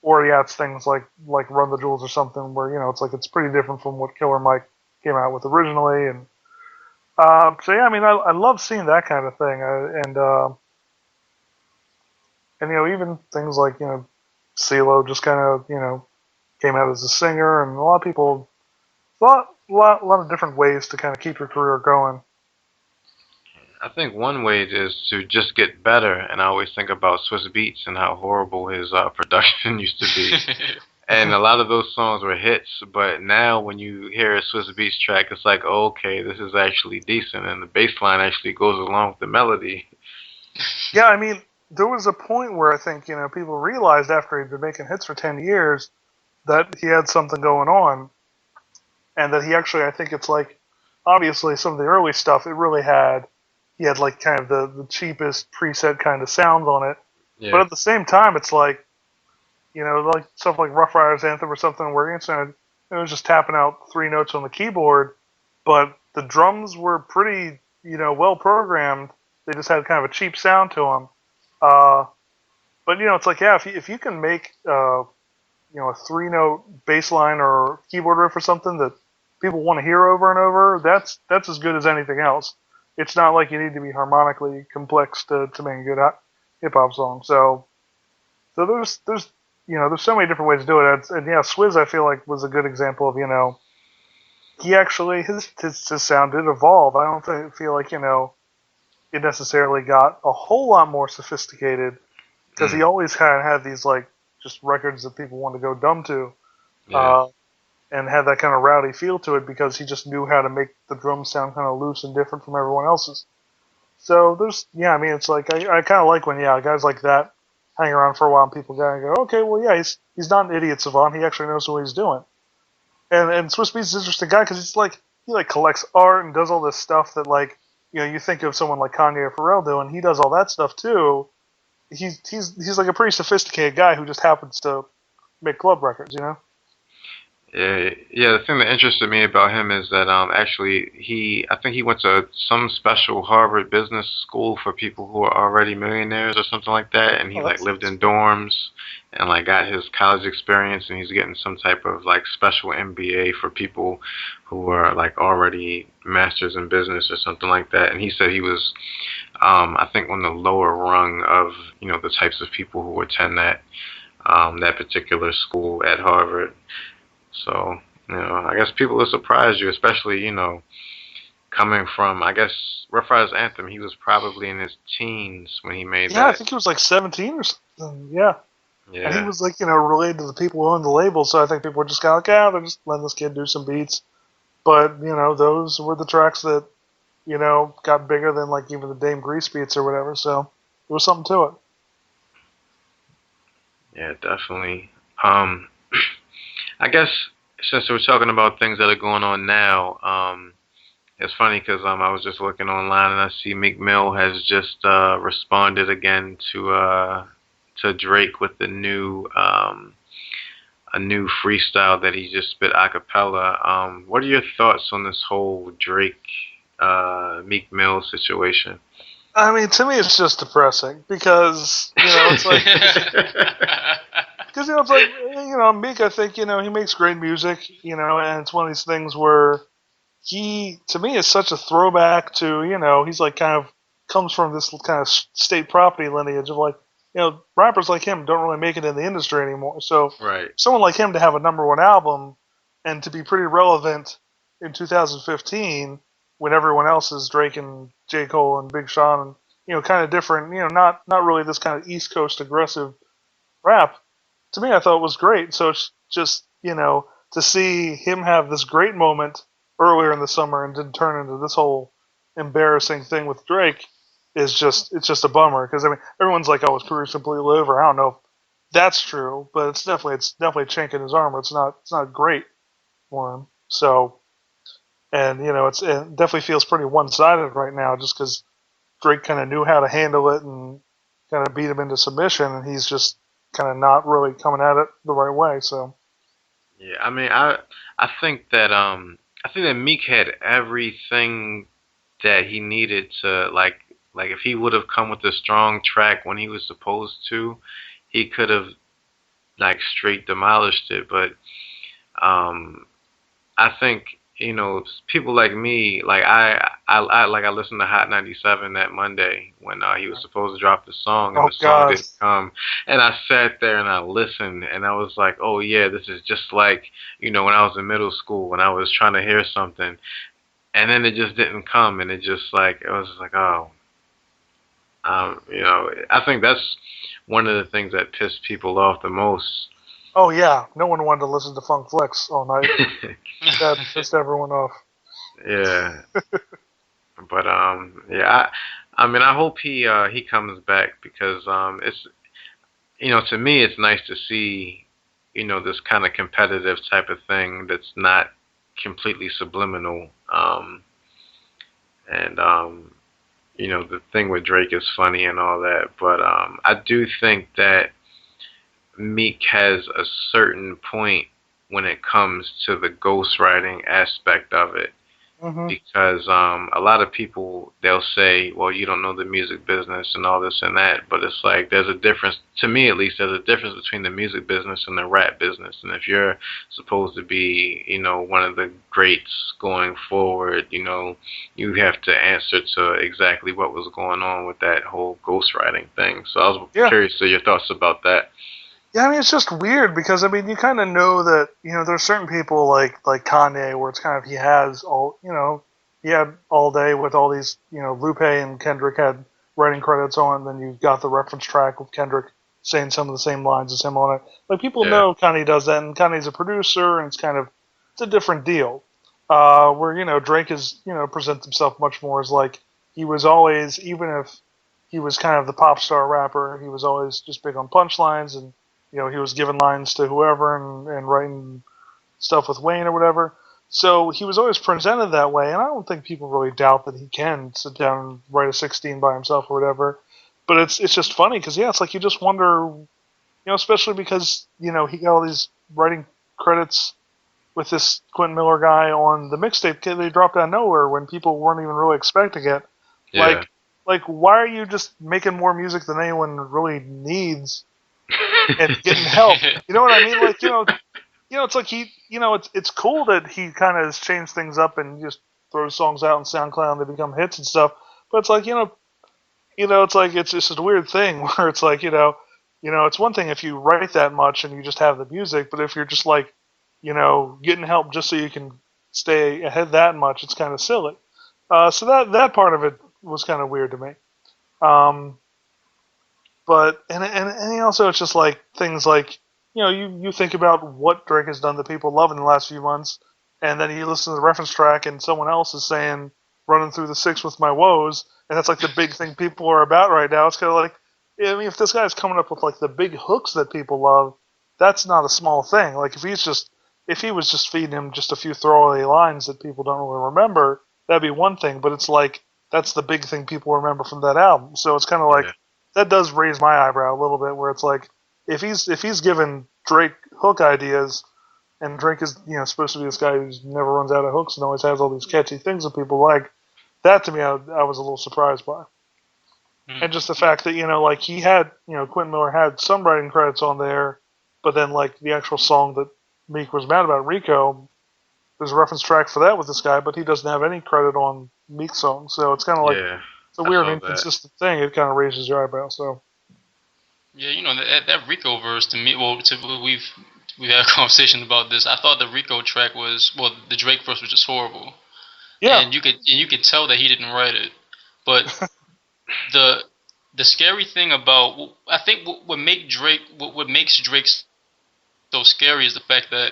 Or it's things like Run the Jewels or something where it's like it's pretty different from what Killer Mike came out with originally, and so yeah, I mean I love seeing that kind of thing, and even things like CeeLo just kind of came out as a singer, and a lot of people, a lot of different ways to kind of keep your career going. I think one way is to just get better, and I always think about Swiss Beats and how horrible his production used to be. And a lot of those songs were hits, but now when you hear a Swiss Beats track, it's like, oh, okay, this is actually decent, and the bass line actually goes along with the melody. Yeah, I mean, there was a point where I think people realized after he'd been making hits for 10 years that he had something going on, and that he actually, I think it's like obviously some of the early stuff, he had like kind of the cheapest preset kind of sounds on it. Yeah. But at the same time, it's like, like stuff like Rough Riders Anthem or something where it was just tapping out 3 notes on the keyboard, but the drums were pretty, well programmed. They just had kind of a cheap sound to them. But it's like, yeah, if you can make a 3-note bass line or keyboard riff or something that people want to hear over and over, that's as good as anything else. It's not like you need to be harmonically complex to make a good hip hop song. So there's so many different ways to do it. And yeah, Swizz I feel like was a good example of he actually his sound did evolve. I don't feel like it necessarily got a whole lot more sophisticated because he always kind of had these like just records that people wanted to go dumb to. Yeah. And had that kind of rowdy feel to it because he just knew how to make the drums sound kind of loose and different from everyone else's. So it's like I kind of like when guys like that hang around for a while and people go, okay, well he's not an idiot savant, he actually knows what he's doing. And Swiss Beats is an interesting guy because he collects art and does all this stuff that like you think of someone like Kanye or Pharrell doing. He does all that stuff too. He's like a pretty sophisticated guy who just happens to make club records, Yeah, the thing that interested me about him is that actually I think he went to some special Harvard business school for people who are already millionaires or something like that, and he lived in dorms and like got his college experience, and he's getting some type of like special MBA for people who are like already masters in business or something like that. And he said he was I think on the lower rung of the types of people who attend that particular school at Harvard. So, I guess people will surprise you, especially, coming from, I guess, Rough Riders Anthem, he was probably in his teens when he made that. Yeah, I think he was like 17 or something, yeah. And he was like, related to the people who owned the label, so I think people were just kind of like, they're just letting this kid do some beats. But, those were the tracks that, got bigger than like even the Dame Grease beats or whatever, so there was something to it. Yeah, definitely. I guess since we're talking about things that are going on now, it's funny because I was just looking online and I see Meek Mill has just responded again to Drake with a new freestyle that he just spit a cappella. What are your thoughts on this whole Drake Meek Mill situation? I mean, to me, it's just depressing because it's like. Because, it's like, Meek, I think, he makes great music, and it's one of these things where he, to me, is such a throwback to, he's like kind of comes from this kind of state property lineage of like, rappers like him don't really make it in the industry anymore. So someone like him to have a #1 album and to be pretty relevant in 2015 when everyone else is Drake and J. Cole and Big Sean and, kind of different, not really this kind of East Coast aggressive rap. To me, I thought it was great. So it's just, to see him have this great moment earlier in the summer and then turn into this whole embarrassing thing with Drake it's just a bummer. Because, I mean, everyone's like, oh, his career's completely over. I don't know if that's true, but it's definitely a chink in his armor. It's not great for him. So, and, it definitely feels pretty one-sided right now just because Drake kind of knew how to handle it and kind of beat him into submission, and he's just kind of not really coming at it the right way. So yeah, I mean, I think that Meek had everything that he needed to like if he would have come with a strong track when he was supposed to, he could have like straight demolished it. But I think people like me, like I listened to Hot 97 that Monday when he was supposed to drop the song and the song didn't come, and I sat there and I listened and I was like, oh yeah, this is just like when I was in middle school when I was trying to hear something, and then it just didn't come, and it was like oh, I think that's one of the things that pissed people off the most. Oh yeah, no one wanted to listen to Funk Flex all night. That pissed everyone off. Yeah, but yeah, I mean, I hope he comes back because it's to me it's nice to see this kind of competitive type of thing that's not completely subliminal. and the thing with Drake is funny and all that, but I do think that Meek has a certain point when it comes to the ghostwriting aspect of it. Because a lot of people, they'll say, well, you don't know the music business and all this and that, but it's like there's a difference, to me at least, there's a difference between the music business and the rap business. And if you're supposed to be, one of the greats going forward, you have to answer to exactly what was going on with that whole ghostwriting thing. So I was curious to your thoughts about that. Yeah, I mean, it's just weird because, I mean, you kind of know that, there's certain people like Kanye where it's kind of, he had all day with all these, Lupe and Kendrick had writing credits on, and then you got the reference track with Kendrick saying some of the same lines as him on it. Like, people know Kanye does that, and Kanye's a producer, and it's a different deal. Where, Drake is, presents himself much more as like, he was always, even if he was kind of the pop star rapper, he was always just big on punchlines, and he was giving lines to whoever and writing stuff with Wayne or whatever. So he was always presented that way, and I don't think people really doubt that he can sit down and write a 16 by himself or whatever. But it's just funny because, it's like you just wonder, especially because, he got all these writing credits with this Quentin Miller guy on the mixtape. They dropped out of nowhere when people weren't even really expecting it. Yeah. Like, why are you just making more music than anyone really needs? And getting help, you know what I mean? Like, it's like he, it's cool that he kind of has changed things up and just throws songs out on SoundCloud and they become hits and stuff. But it's like, it's like it's just a weird thing where it's like, it's one thing if you write that much and you just have the music, but if you're just like, getting help just so you can stay ahead that much, it's kind of silly. So that part of it was kind of weird to me. But and also it's just like things like you think about what Drake has done that people love in the last few months, and then you listen to the reference track and someone else is saying running through the six with my woes, and that's like the big thing people are about right now. It's kind of like, I mean, if this guy's coming up with like the big hooks that people love, that's not a small thing. Like if he was just feeding him just a few throwaway lines that people don't really remember, that'd be one thing. But it's like that's the big thing people remember from that album. So it's kind of like. Yeah. That does raise my eyebrow a little bit, where it's like, if he's given Drake hook ideas, and Drake is supposed to be this guy who never runs out of hooks and always has all these catchy things that people like, that to me I was a little surprised by, and just the fact that like he had Quentin Miller had some writing credits on there, but then like the actual song that Meek was mad about, Rico, there's a reference track for that with this guy, but he doesn't have any credit on Meek's song, so it's kind of like. Yeah. It's a weird, inconsistent thing. It kind of raises your eyebrow. So, yeah, that Rico verse to me. Well, we've had a conversation about this. I thought the Rico track the Drake verse was just horrible. Yeah, and you could tell that he didn't write it. But the scary thing about I think what makes Drake so scary is the fact that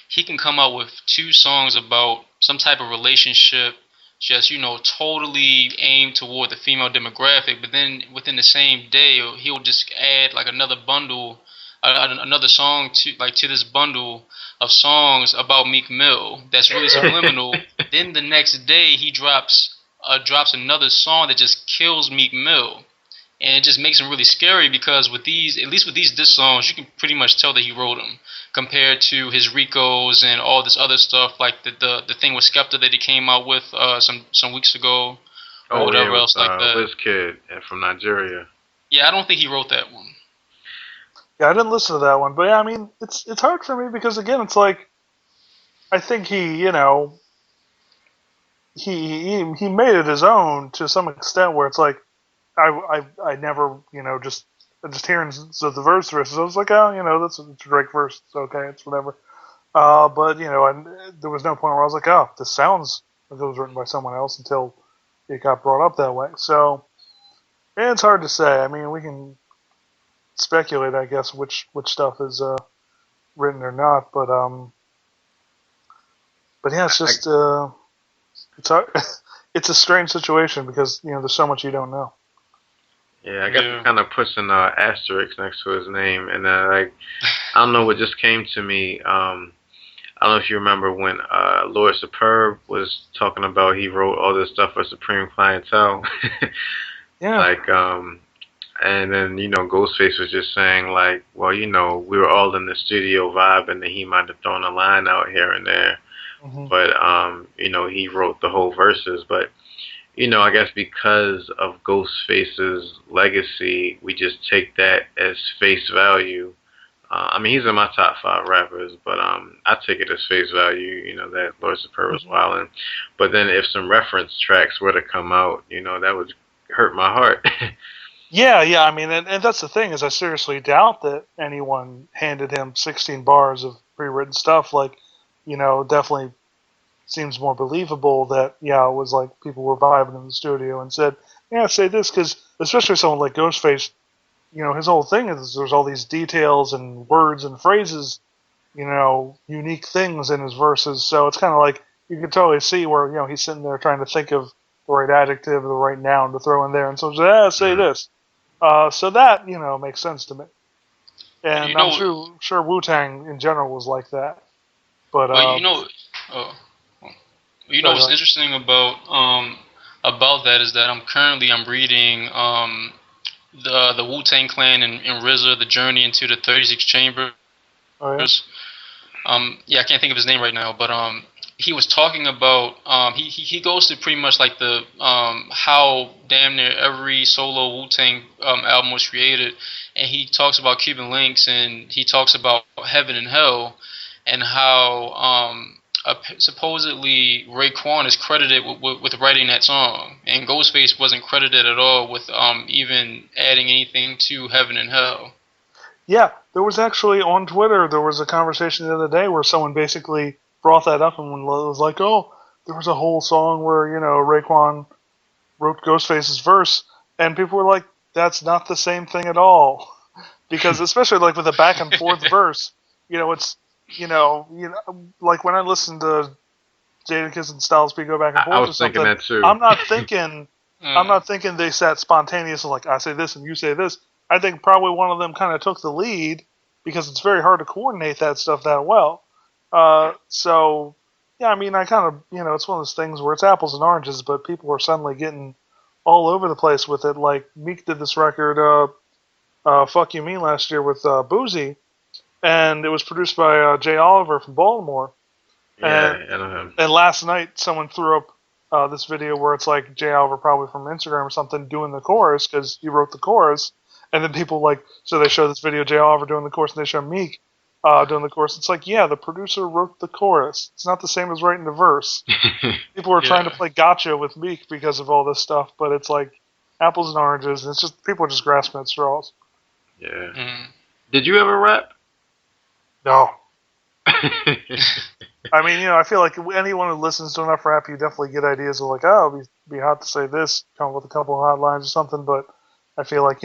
he can come out with two songs about some type of relationship. Just totally aimed toward the female demographic, but then within the same day he'll just add like another bundle, another song to this bundle of songs about Meek Mill that's really subliminal. Then the next day he drops another song that just kills Meek Mill, and it just makes him really scary because at least with these diss songs, you can pretty much tell that he wrote them. Compared to his Ricos and all this other stuff, like the thing with Skepta that he came out with some weeks ago, or whatever else like that. WizKid from Nigeria. Yeah, I don't think he wrote that one. Yeah, I didn't listen to that one, but yeah, I mean, it's hard for me because again, it's like, I think he made it his own to some extent, where it's like, I never just hearing the verse, so I was like, oh, that's a Drake verse. It's okay. It's whatever. But, there was no point where I was like, oh, this sounds like it was written by someone else until it got brought up that way. So, yeah, it's hard to say. I mean, we can speculate, I guess, which stuff is written or not. But yeah, it's just, it's hard. It's a strange situation because, there's so much you don't know. Yeah, I guess it kind of puts an asterisk next to his name, and I don't know what just came to me. I don't know if you remember when Lord Superb was talking about he wrote all this stuff for Supreme Clientele. Yeah. Like, and then, Ghostface was just saying, like, well, we were all in the studio vibing, and he might have thrown a line out here and there. Mm-hmm. But, he wrote the whole verses. But, I guess because of Ghostface's legacy, we just take that as face value. I mean, he's in my top 5 rappers, but I take it as face value, that Lord Superb was wildin'. But then if some reference tracks were to come out, that would hurt my heart. Yeah. I mean, and that's the thing is I seriously doubt that anyone handed him 16 bars of pre-written stuff. Like, definitely seems more believable that, it was like people were vibing in the studio and said, yeah, say this, because especially someone like Ghostface, his whole thing is there's all these details and words and phrases, unique things in his verses. So it's kind of like you can totally see where, he's sitting there trying to think of the right adjective or the right noun to throw in there. And so, say this. So that, makes sense to me. And I'm sure Wu-Tang in general was like that. But, what's interesting about that is that I'm reading the Wu-Tang Clan and RZA, The Journey into the 36 Chambers. Oh, yeah? I can't think of his name right now, but he was talking about he goes to pretty much like the how damn near every solo Wu-Tang album was created, and he talks about Cuban Links, and he talks about Heaven and Hell, and how supposedly Raekwon is credited with writing that song, and Ghostface wasn't credited at all with even adding anything to Heaven and Hell. Yeah, there was actually on Twitter, there was a conversation the other day where someone basically brought that up and was like, oh, there was a whole song where, Raekwon wrote Ghostface's verse, and people were like, that's not the same thing at all. Because especially like with a back and forth verse, it's, like when I listen to Jadakiss and Styles P go back and forth I was or something, thinking that too. I'm not thinking they sat spontaneous like I say this and you say this. I think probably one of them kind of took the lead because it's very hard to coordinate that stuff that well. So, yeah, I mean, I kind of, it's one of those things where it's apples and oranges, but people are suddenly getting all over the place with it. Like, Meek did this record, Fuck You Mean, last year with Boozy, and it was produced by Jay Oliver from Baltimore. Yeah, I know him. And last night, someone threw up this video where it's like Jay Oliver, probably from Instagram or something, doing the chorus because he wrote the chorus. And then people so they show this video, Jay Oliver doing the chorus, and they show Meek doing the chorus. It's like, yeah, the producer wrote the chorus. It's not the same as writing the verse. People are trying to play gotcha with Meek because of all this stuff, but it's like apples and oranges, and it's just people are just grasping at straws. Yeah. Mm. Did you ever rap? No. I mean, I feel like anyone who listens to enough rap, you definitely get ideas of like, oh, it'd be hot to say this, come up with a couple of hot lines or something, but I feel like,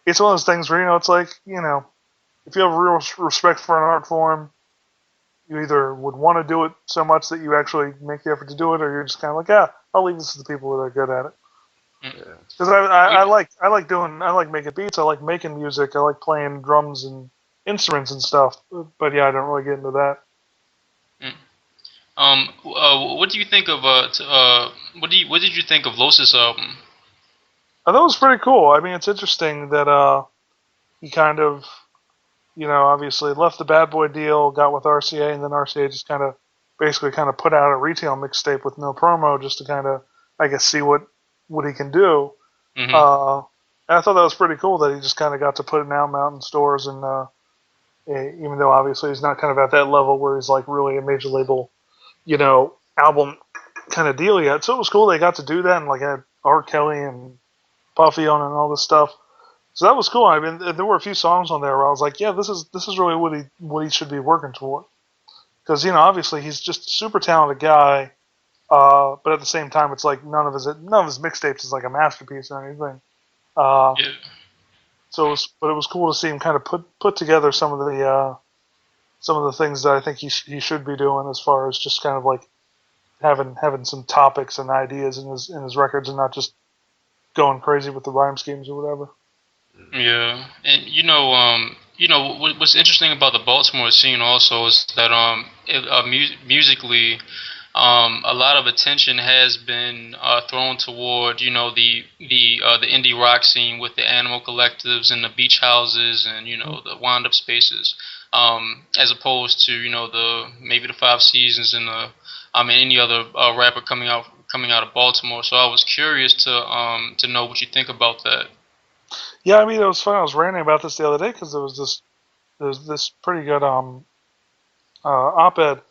it's one of those things where, it's like, if you have real respect for an art form, you either would want to do it so much that you actually make the effort to do it, or you're just kind of like, I'll leave this to the people that are good at it. Because I like making beats, I like making music, I like playing drums and instruments and stuff, but yeah, I don't really get into that. What do you think of what did you think of Los's album? I thought it was pretty cool. I mean, it's interesting that he kind of, obviously left the Bad Boy deal, got with RCA, and then RCA just basically put out a retail mixtape with no promo just to kind of, I guess, see what he can do. Mm-hmm. And I thought that was pretty cool that he just kind of got to put it out in stores, and even though obviously he's not kind of at that level where he's like really a major label, album kind of deal yet. So it was cool they got to do that, and like had R. Kelly and Puffy on and all this stuff. So that was cool. I mean, there were a few songs on there where I was like, yeah, this is really what he should be working toward. Because obviously he's just a super talented guy, but at the same time, it's like none of his mixtapes is like a masterpiece or anything. Yeah. So, it was cool to see him kind of put together some of the things that I think he should be doing as far as just kind of like having some topics and ideas in his records and not just going crazy with the rhyme schemes or whatever. Yeah, and what's interesting about the Baltimore scene also is that musically, a lot of attention has been thrown toward the indie rock scene with the Animal Collectives and the Beach Houses and the Wind Up Spaces, as opposed to the maybe the Five Seasons and the any other rapper coming out of Baltimore. So I was curious to know what you think about that. Yeah, I mean, it was fun. I was ranting about this the other day because there was this pretty good op-ed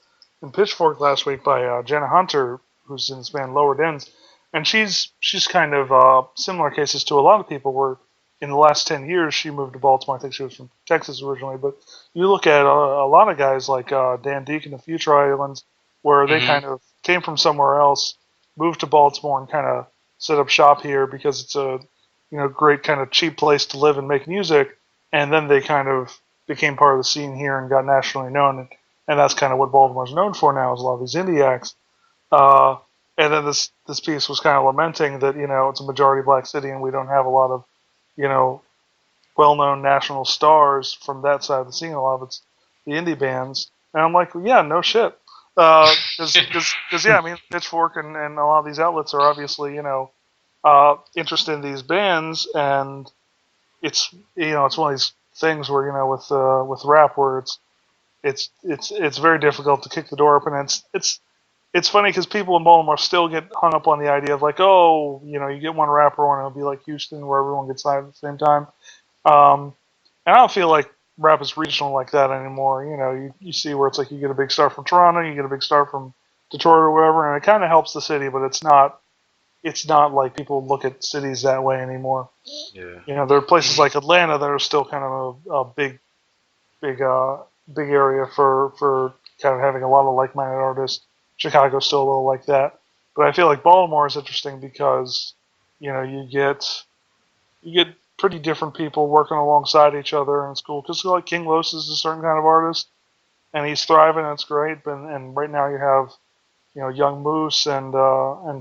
in Pitchfork last week by Jenna Hunter, who's in this band Lower Dens, and she's kind of similar cases to a lot of people. Where in the last 10 years she moved to Baltimore. I think she was from Texas originally, but you look at a lot of guys like Dan Deacon, the Future Islands, where they Hmm. kind of came from somewhere else, moved to Baltimore, and kind of set up shop here because it's a great kind of cheap place to live and make music, and then they kind of became part of the scene here and got nationally known. And that's kind of what Baltimore's known for now is a lot of these indie acts. Uh, and then this piece was kind of lamenting that it's a majority black city and we don't have a lot of you know well-known national stars from that side of the scene. A lot of it's the indie bands, and I'm like, well, yeah, no shit. Because yeah, I mean, Pitchfork and a lot of these outlets are obviously interested in these bands, and it's one of these things where with rap where it's very difficult to kick the door open. And it's funny because people in Baltimore still get hung up on the idea of like, oh, you get one rapper and it'll be like Houston where everyone gets signed at the same time. Um, and I don't feel like rap is regional like that anymore. You see where it's like you get a big star from Toronto, you get a big star from Detroit or whatever, and it kind of helps the city, but it's not like people look at cities that way anymore. Yeah. There are places like Atlanta that are still kind of a big big area for kind of having a lot of like-minded artists. Chicago's still a little like that, but I feel like Baltimore is interesting because you get pretty different people working alongside each other, and it's cool because like King Los is a certain kind of artist, and he's thriving, and it's great. And right now you have Young Moose and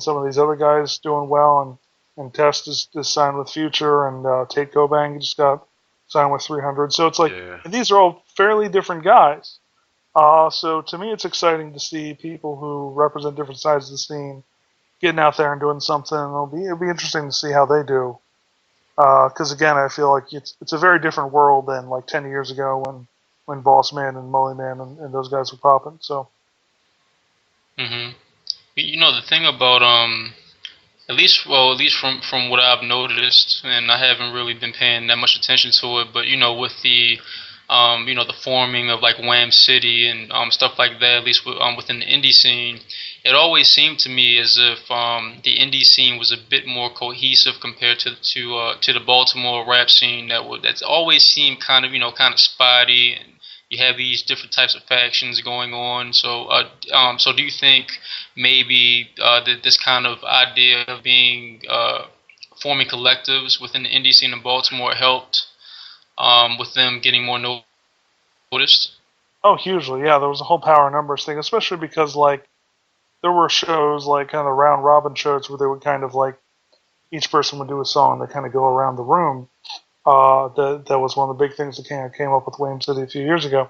some of these other guys doing well, and Test is signed with Future, and Tate Gobang just got signed with 300. So it's like, Yeah. and these are all fairly different guys. So to me, it's exciting to see people who represent different sides of the scene getting out there and doing something. It'll be interesting to see how they do. Because again, I feel like it's a very different world than like 10 years ago when Boss Man and Mully Man and those guys were popping. So Hmm. The thing about at least from what I've noticed, and I haven't really been paying that much attention to it, but with the forming of like Wham City and stuff like that, at least within the indie scene, it always seemed to me as if the indie scene was a bit more cohesive compared to the Baltimore rap scene that's always seemed kind of spotty, and you have these different types of factions going on. So do you think maybe this kind of idea of being forming collectives within the indie scene in Baltimore helped with them getting more noticed? oh, hugely, yeah, there was a whole power numbers thing, especially because like there were shows like kind of round robin shows where they would kind of like each person would do a song. They kind of go around the room. That was one of the big things that came up with Wayne City a few years ago.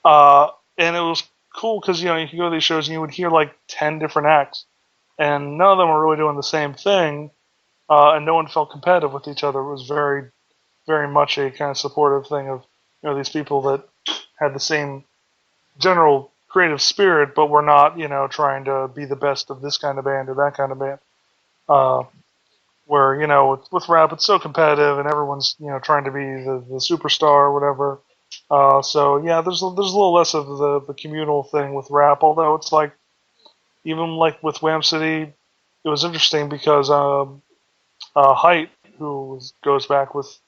And it was cool because you could go to these shows and you would hear like 10 different acts, and none of them were really doing the same thing, and no one felt competitive with each other. It was very, very much a kind of supportive thing of these people that had the same general creative spirit, but were not trying to be the best of this kind of band or that kind of band. Uh, where with rap it's so competitive and everyone's trying to be the superstar or whatever. So yeah, there's a little less of the communal thing with rap. Although it's like even like with Wham City, it was interesting because Height, who goes back with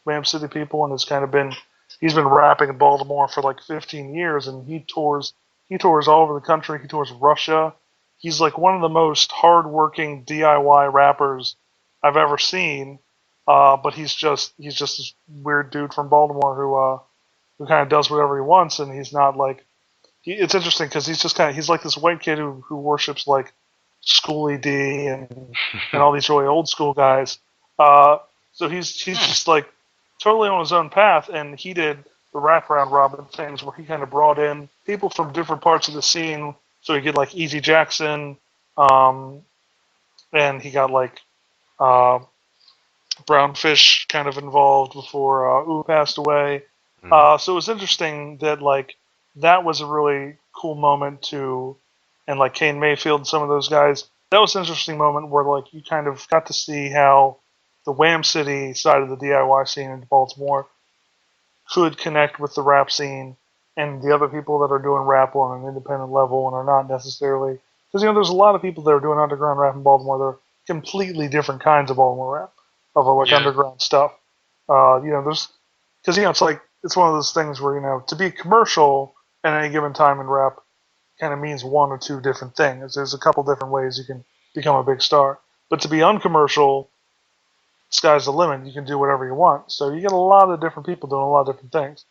Wham City people and has kind of he's been rapping in Baltimore for like 15 years, and he tours all over the country. He tours Russia. He's like one of the most hardworking DIY rappers I've ever seen. But he's just this weird dude from Baltimore who kind of does whatever he wants, and he's not like it's interesting because he's like this white kid who worships like Schoolie D and all these really old school guys. So he's just like totally on his own path, and he did the wraparound Robin things where he kind of brought in people from different parts of the scene. So he get like Easy Jackson, and he got like uh, Brownfish kind of involved before Ooh passed away. So it was interesting that like that was a really cool moment to, and like Kane Mayfield and some of those guys. That was an interesting moment where like you kind of got to see how the Wham City side of the DIY scene in Baltimore could connect with the rap scene and the other people that are doing rap on an independent level and are not necessarily, because there's a lot of people that are doing underground rap in Baltimore. They're completely different kinds of Baltimore rap, of like underground stuff. There's because it's like it's one of those things where to be commercial at any given time in rap kind of means one or two different things. There's a couple different ways you can become a big star, but to be uncommercial, sky's the limit. You can do whatever you want. So you get a lot of different people doing a lot of different things.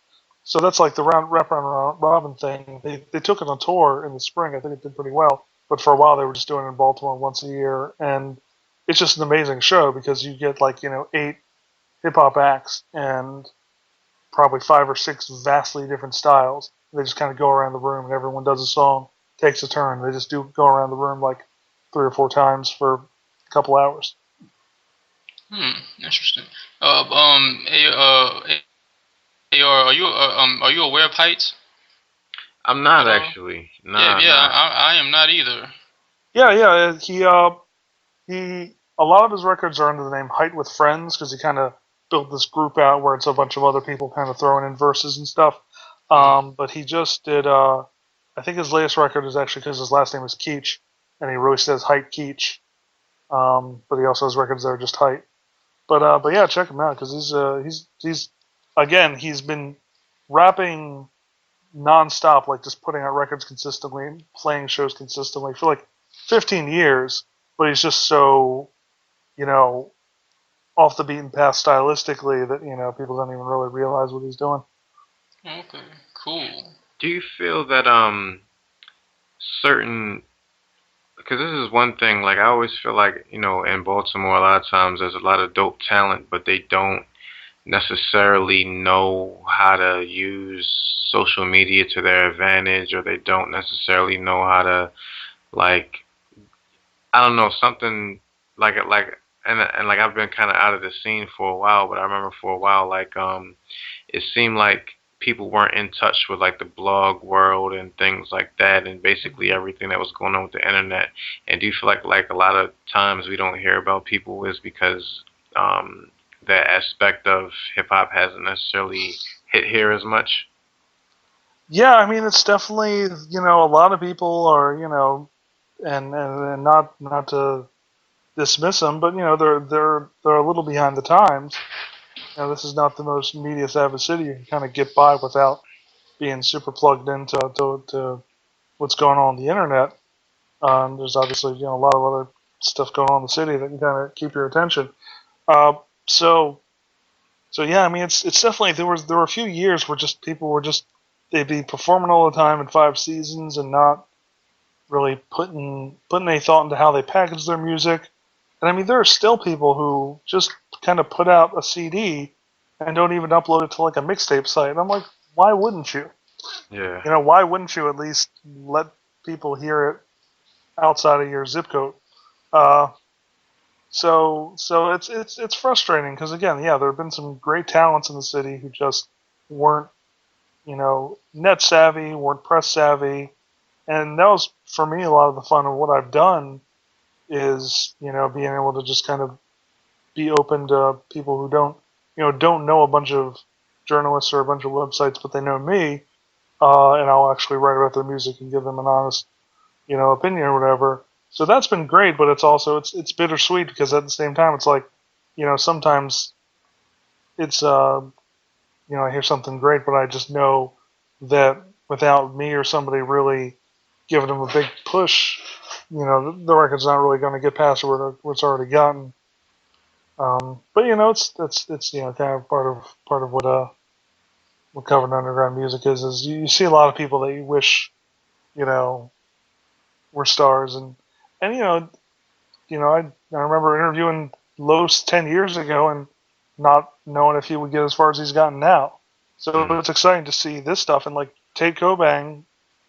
So that's like the wraparound Robin thing. They took it on tour in the spring. I think it did pretty well. But for a while they were just doing it in Baltimore once a year, and it's just an amazing show because you get like 8 hip hop acts and probably 5 or 6 vastly different styles. They just kind of go around the room and everyone does a song, takes a turn. They just do go around the room like 3 or 4 times for a couple hours. Interesting. Are you aware of Heights? I'm not actually. Nah, I am not either. Yeah. He a lot of his records are under the name Height with Friends because he kind of built this group out where it's a bunch of other people kind of throwing in verses and stuff. But he just did. I think his latest record is actually because his last name is Keach, and he really says Height Keach. But he also has records that are just Height. But yeah, check him out because he's been rapping nonstop, like just putting out records consistently, playing shows consistently for like 15 years. But he's just so off the beaten path stylistically that people don't even really realize what he's doing. Okay, cool. Do you feel that certain, because this is one thing, like I always feel like in Baltimore a lot of times there's a lot of dope talent, but they don't necessarily know how to use social media to their advantage, or they don't necessarily know how to, like, I don't know, something like and like I've been kind of out of the scene for a while, but I remember for a while like it seemed like people weren't in touch with like the blog world and things like that, and basically everything that was going on with the internet. And do you feel like a lot of times we don't hear about people is because that aspect of hip hop hasn't necessarily hit here as much? Yeah, I mean it's definitely a lot of people are and not to dismiss them, but they're a little behind the times. This is not the most media savvy city. You can kind of get by without being super plugged into to what's going on the internet. There's obviously a lot of other stuff going on in the city that can kind of keep your attention. Uh, so yeah, I mean it's definitely there were a few years where just people were just they'd be performing all the time in 5 seasons and not really putting any thought into how they package their music. And I mean there are still people who just kind of put out a CD and don't even upload it to like a mixtape site. And I'm like, why wouldn't you? Yeah. Why wouldn't you at least let people hear it outside of your zip code? So it's frustrating because again, yeah, there have been some great talents in the city who just weren't net savvy, weren't press savvy, and that was for me a lot of the fun of what I've done is being able to just kind of be open to people who don't know a bunch of journalists or a bunch of websites, but they know me, and I'll actually write about their music and give them an honest opinion or whatever. So that's been great, but it's also it's bittersweet because at the same time it's like, sometimes it's I hear something great, but I just know that without me or somebody really giving them a big push, the record's not really going to get past where it's already gotten. But it's kind of part of what covering underground music is you see a lot of people that you wish were stars and I remember interviewing Los 10 years ago and not knowing if he would get as far as he's gotten now. So it's exciting to see this stuff, and like Tate Kobang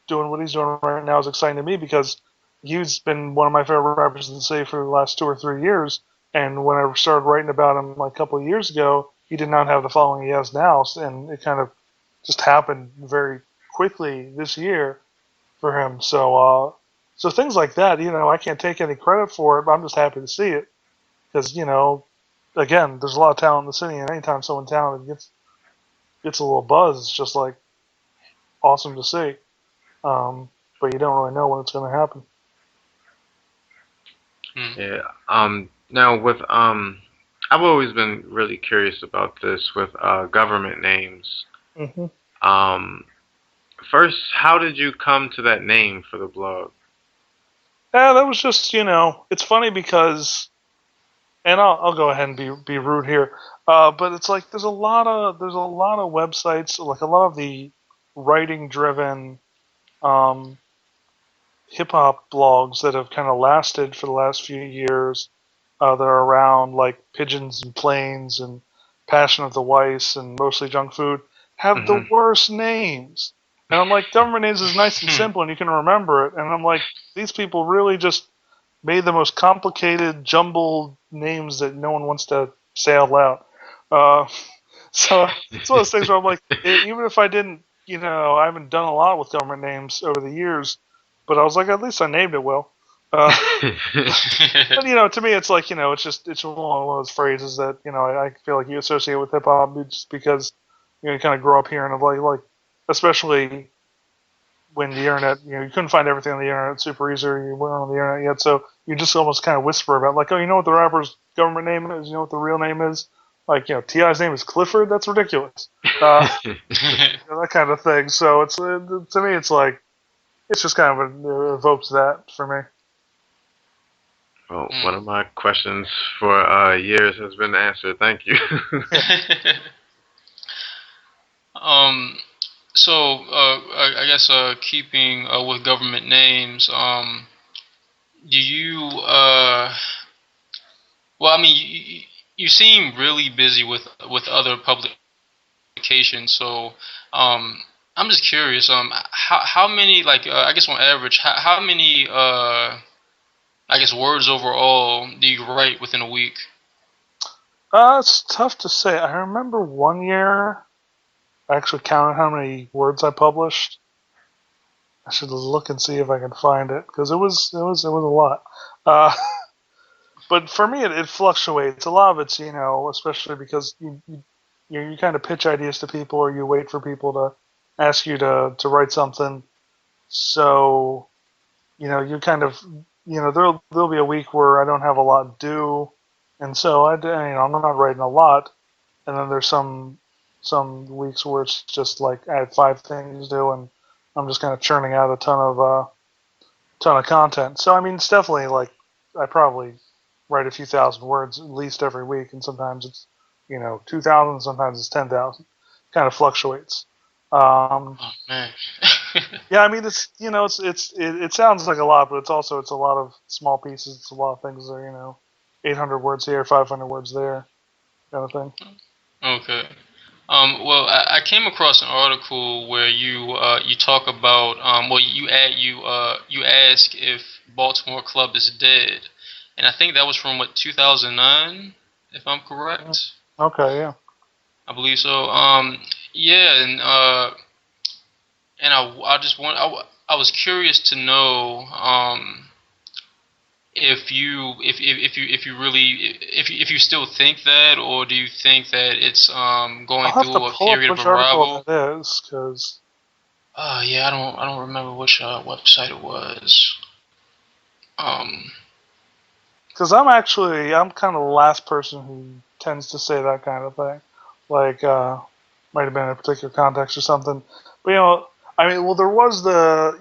doing what he's doing right now is exciting to me because he's been one of my favorite rappers in the city for the last 2 or 3 years. And when I started writing about him like a couple of years ago, he did not have the following he has now, and it kind of just happened very quickly this year for him. So, so things like that, I can't take any credit for it, but I'm just happy to see it because, again, there's a lot of talent in the city, and anytime someone talented gets a little buzz, it's just like awesome to see. But you don't really know when it's going to happen. Yeah. Now with I've always been really curious about this with government names. Mm-hmm. First, how did you come to that name for the blog? Yeah, that was just it's funny because, and I'll go ahead and be rude here, but it's like there's a lot of websites, like a lot of the writing driven hip hop blogs that have kind of lasted for the last few years that are around, like Pigeons and Planes and Passion of the Weiss and Mostly Junk Food, have the worst names. And I'm like, government names is nice and simple and you can remember it. And I'm like, these people really just made the most complicated, jumbled names that no one wants to say out loud. So it's one of those things where I'm like, even if I didn't, I haven't done a lot with government names over the years, but I was like, at least I named it well. But to me, it's like, it's one of those phrases that I feel like you associate with hip hop just because you kind of grow up hearing of like especially when the internet, you couldn't find everything on the internet super easy. You weren't on the internet yet, so you just almost kind of whisper about like, oh, you know what the rapper's government name is? You know what the real name is? Like, T.I.'s name is Clifford. That's ridiculous. That kind of thing. So it's to me, it's like it's just kind of evokes that for me. Well, one of my questions for years has been answered. Thank you. So I guess keeping with government names, do you? Well, I mean, you seem really busy with other publications, so I'm just curious. How many, like I guess on average, how many I guess words overall do you write within a week? It's tough to say. I remember one year I actually counted how many words I published. I should look and see if I can find it because it was a lot. But for me, it fluctuates. A lot of it's especially because you kind of pitch ideas to people or you wait for people to ask you to write something. So you kind of there'll be a week where I don't have a lot due, and so I'm not writing a lot. And then there's some weeks where it's just like I have 5 things due, and I'm just kind of churning out a ton of content. So I mean, it's definitely like I probably write a few thousand words at least every week, and sometimes it's 2,000, sometimes it's 10,000. Kind of fluctuates. Oh man. Yeah, I mean it sounds like a lot, but it's a lot of small pieces. It's a lot of things that are 800 words here, 500 words there, kind of thing. Okay. Well, I came across an article where you talk about well you ask if Baltimore Club is dead, and I think that was from 2009, if I'm correct. Okay, yeah. I believe so. Yeah, and I was curious to know if you still think that, or do you think that it's going I'll have through to a pull up period of which article revival? that is, because Yeah, I don't remember which website it was. because I'm kind of the last person who tends to say that kind of thing. Like, might have been in a particular context or something. But, I mean, well, there was I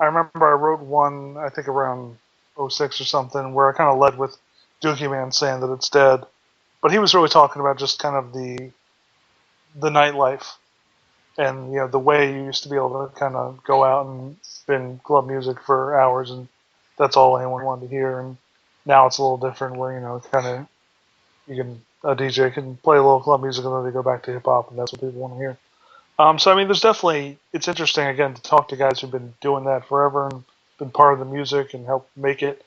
remember I wrote one, I think around '06 or something, where I kind of led with Dookie Man saying that it's dead. But he was really talking about just kind of the nightlife and, the way you used to be able to kind of go out and spin club music for hours, and that's all anyone wanted to hear. And now it's a little different where, kind of you can a DJ can play a little club music and then they go back to hip hop, and that's what people want to hear. So I mean, there's definitely it's interesting again to talk to guys who've been doing that forever and been part of the music and help make it,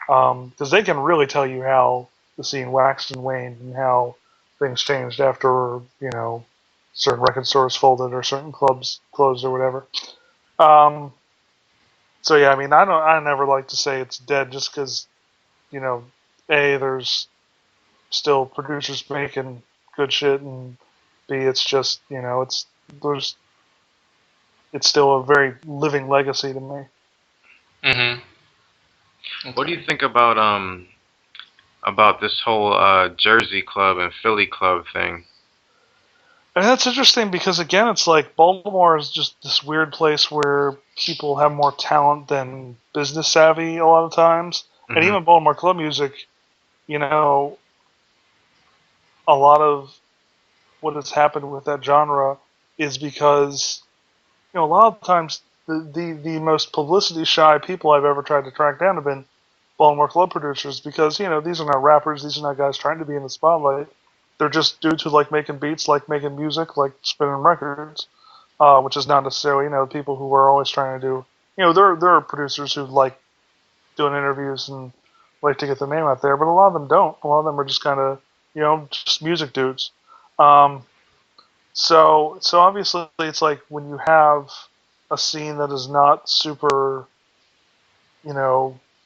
because they can really tell you how the scene waxed and waned and how things changed after certain record stores folded or certain clubs closed or whatever. So yeah, I mean, I never like to say it's dead just because there's still producers making good shit, and B, it's just it's still a very living legacy to me. Mhm. What do you think about this whole Jersey Club and Philly Club thing? And that's interesting because again, it's like Baltimore is just this weird place where people have more talent than business savvy a lot of times, and even Baltimore club music, you know, a lot of what has happened with that genre is because a lot of times the most publicity shy people I've ever tried to track down have been Baltimore club producers because these are not rappers, these are not guys trying to be in the spotlight. They're just dudes who like making beats, like making music, like spinning records, which is not necessarily people who are always trying to do. There are producers who like doing interviews and like to get their name out there, but a lot of them don't. A lot of them are just kind of just music dudes. Um, so obviously it's like when you have a scene that is not super, and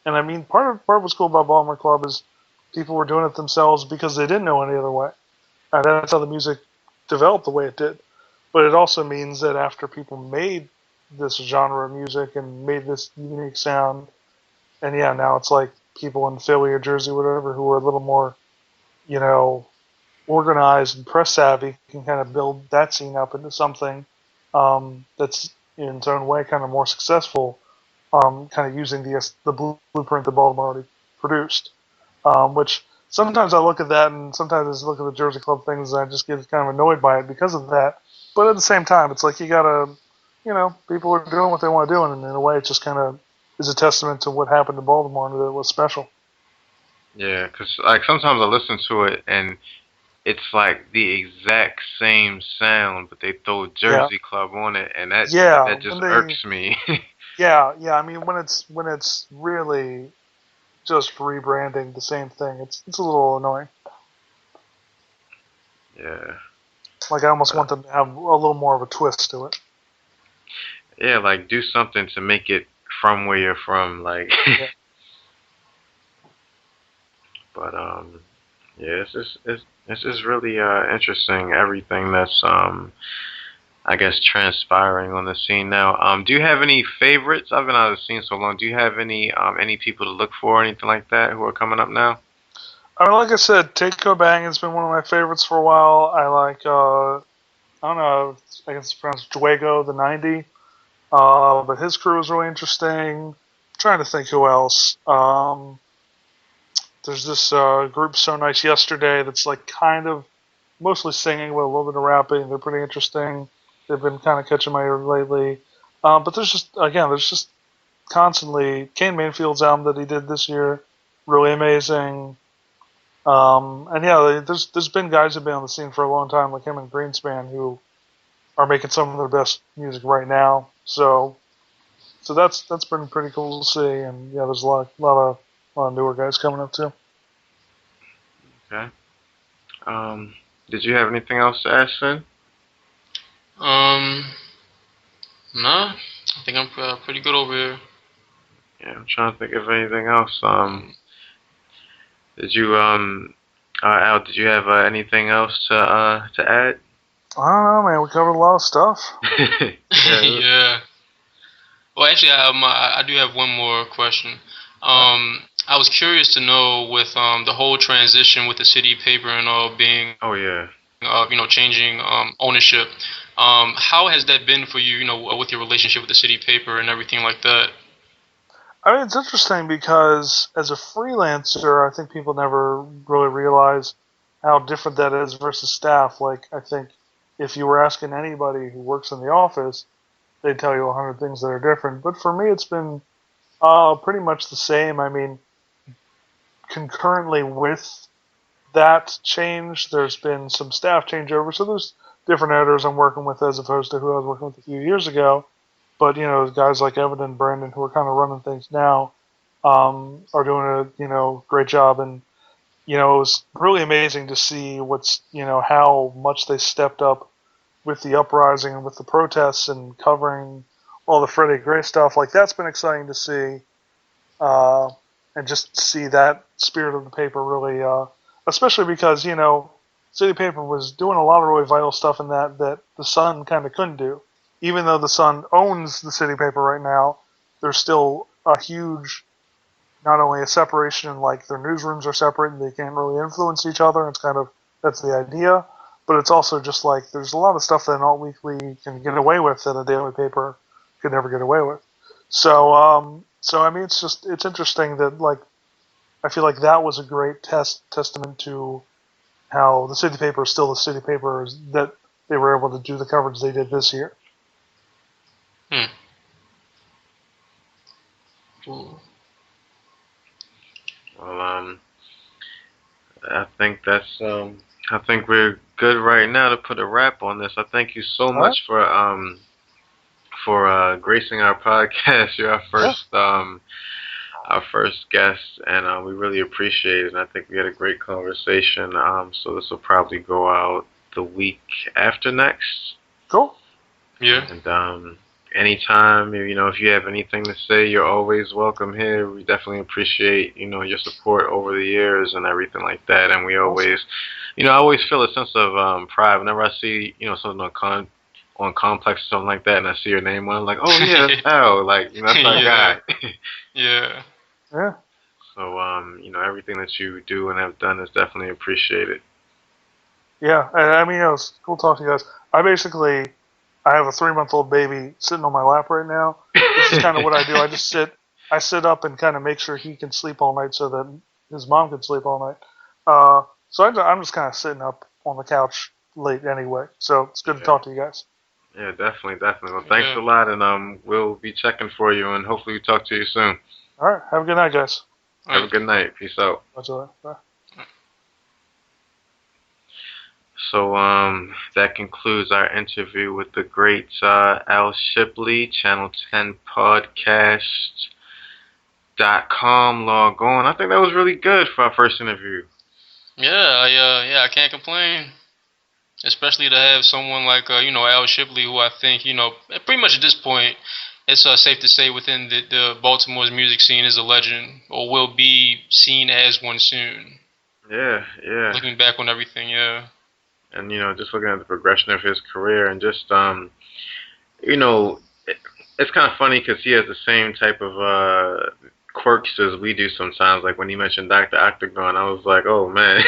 I mean part of what's cool about Baltimore Club is people were doing it themselves because they didn't know any other way. And that's how the music developed the way it did. But it also means that after people made this genre of music and made this unique sound, and yeah, now it's like people in Philly or Jersey, or whatever, who are a little more, you know, organized and press savvy can kind of build that scene up into something that's in its own way kind of more successful, kind of using the blueprint that Baltimore already produced. Which sometimes I look at that and sometimes I look at the Jersey Club things and I just get kind of annoyed by it because of that. But at the same time, it's like you gotta, people are doing what they want to do, and in a way, it just kind of is a testament to what happened to Baltimore and that it was special. Yeah, because like sometimes I listen to it and it's like the exact same sound, but they throw Jersey Club on it, and that just irks me. Yeah. I mean, when it's really just rebranding the same thing, it's a little annoying. Yeah. Like I almost want them to have a little more of a twist to it. Yeah, like do something to make it from where you're from, like. Yeah. But yeah, it's just really interesting everything that's I guess transpiring on the scene now. Do you have any favorites? I've been out of the scene so long. Do you have any people to look for or anything like that who are coming up now? I mean, like I said, Take Bang has been one of my favorites for a while. I like, I don't know, I guess it's pronounced Dwego the 90. But his crew is really interesting. I'm trying to think who else. There's this group, So Nice Yesterday, that's like kind of mostly singing with a little bit of rapping. They're pretty interesting. They've been kind of catching my ear lately. But there's just constantly Kane Manfield's album that he did this year, really amazing. And yeah, there's been guys who've been on the scene for a long time, like him and Greenspan, who are making some of their best music right now. So that's been pretty cool to see, and yeah, there's a lot of newer guys coming up too. Okay. Did you have anything else to ask, Finn? Nah, I think I'm pretty good over here. Yeah, I'm trying to think of anything else. Did you Al, did you have anything else to add? I don't know, man. We covered a lot of stuff. Yeah. Well, actually, I do have one more question. I was curious to know with the whole transition with the city paper and all being, Oh yeah. Changing ownership. How has that been for you? With your relationship with the city paper and everything like that. I mean, it's interesting because as a freelancer, I think people never really realize how different that is versus staff. Like, I think if you were asking anybody who works in the office, they'd tell you 100 things that are different. But for me, it's been pretty much the same. I mean, concurrently with that changed. There's been some staff changeover, so there's different editors I'm working with as opposed to who I was working with a few years ago. But guys like Evan and Brandon who are kind of running things now are doing a great job, and it was really amazing to see how much they stepped up with the uprising and with the protests and covering all the Freddie Gray stuff. Like, that's been exciting to see, and just see that spirit of the paper really, especially because City Paper was doing a lot of really vital stuff in that the Sun kind of couldn't do. Even though the Sun owns the City Paper right now, there's still a huge, not only a separation in like their newsrooms are separate and they can't really influence each other. It's kind of, that's the idea. But it's also just like there's a lot of stuff that an alt weekly can get away with that a daily paper could never get away with. So I mean, it's interesting that like I feel like that was a great testament to how the City Paper is still the City Paper, that they were able to do the coverage they did this year. Cool. Well, I think that's I think we're good right now to put a wrap on this. I thank you so much for gracing our podcast. You're our first guest, and we really appreciate it. And I think we had a great conversation. So this will probably go out the week after next. Cool. Yeah. And anytime, if you have anything to say, you're always welcome here. We definitely appreciate, your support over the years and everything like that. And we always, I always feel a sense of pride whenever I see, something on Complex or something like that, and I see your name on it, I'm like, oh yeah, that's Al. Like, that's our guy. Yeah. Yeah. So, everything that you do and have done is definitely appreciated. Yeah, I mean, it's cool talking to you guys. I have a 3-month-old baby sitting on my lap right now. This is kind of what I do. I sit up and kind of make sure he can sleep all night so that his mom can sleep all night. So I'm just kind of sitting up on the couch late anyway. So it's good to talk to you guys. Yeah, definitely. Well, thanks a lot, and we'll be checking for you, and hopefully we talk to you soon. All right, have a good night, guys. Have a good night. Peace out. Bye. So that concludes our interview with the great Al Shipley, Channel 10 Podcast.com. Log on. I think that was really good for our first interview. Yeah, I can't complain. Especially to have someone like Al Shipley, who I think pretty much at this point, it's safe to say within the Baltimore's music scene is a legend, or will be seen as one soon. Yeah. Looking back on everything, yeah. And just looking at the progression of his career, and just it's kind of funny because he has the same type of quirks as we do sometimes. Like when he mentioned Dr. Octagon, I was like, oh man.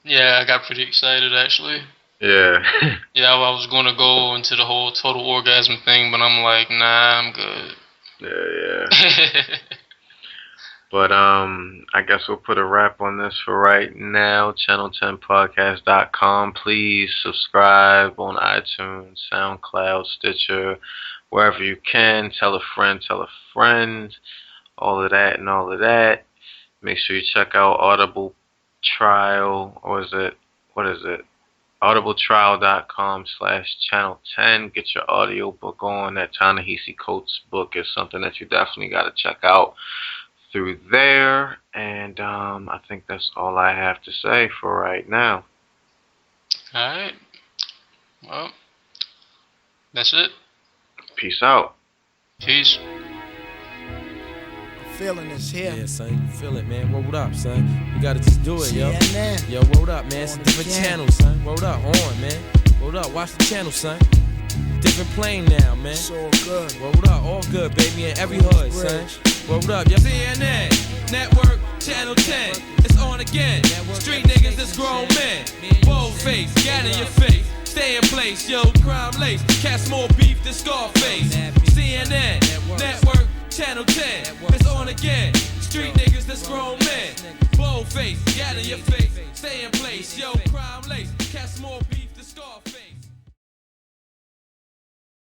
Yeah, I got pretty excited actually. Yeah. Yeah, I was going to go into the whole total orgasm thing, but I'm like, nah, I'm good. Yeah. But I guess we'll put a wrap on this for right now. Channel10podcast.com. Please subscribe on iTunes, SoundCloud, Stitcher, wherever you can. Tell a friend. All of that. Make sure you check out Audible Trial, or what is it? audibletrial.com/channel10. Get your audio book on. That Ta-Nehisi Coates book is something that you definitely got to check out through there. And I think that's all I have to say for right now. Alright. Well, that's it. Peace out. Peace. Feeling this here. Yeah, son, you feel it, man. What up, son? You gotta just do it, yo. Yo, what up, man? It's a different channel, son. What up, on, man? What up? Watch the channel, son. Different plane now, man. It's all good. What up? All good, baby, in every hood, son. What up, yo? CNN, Network, Channel 10. It's on again. Street niggas, this grown men. Bold face, gat in your face. Stay in place, yo. Crime lace. Cast more beef than Scarface. CNN, Network, Channel 10, it's on again. Street niggas, that's grown men. Bold face, gat in your face. Stay in place, yo.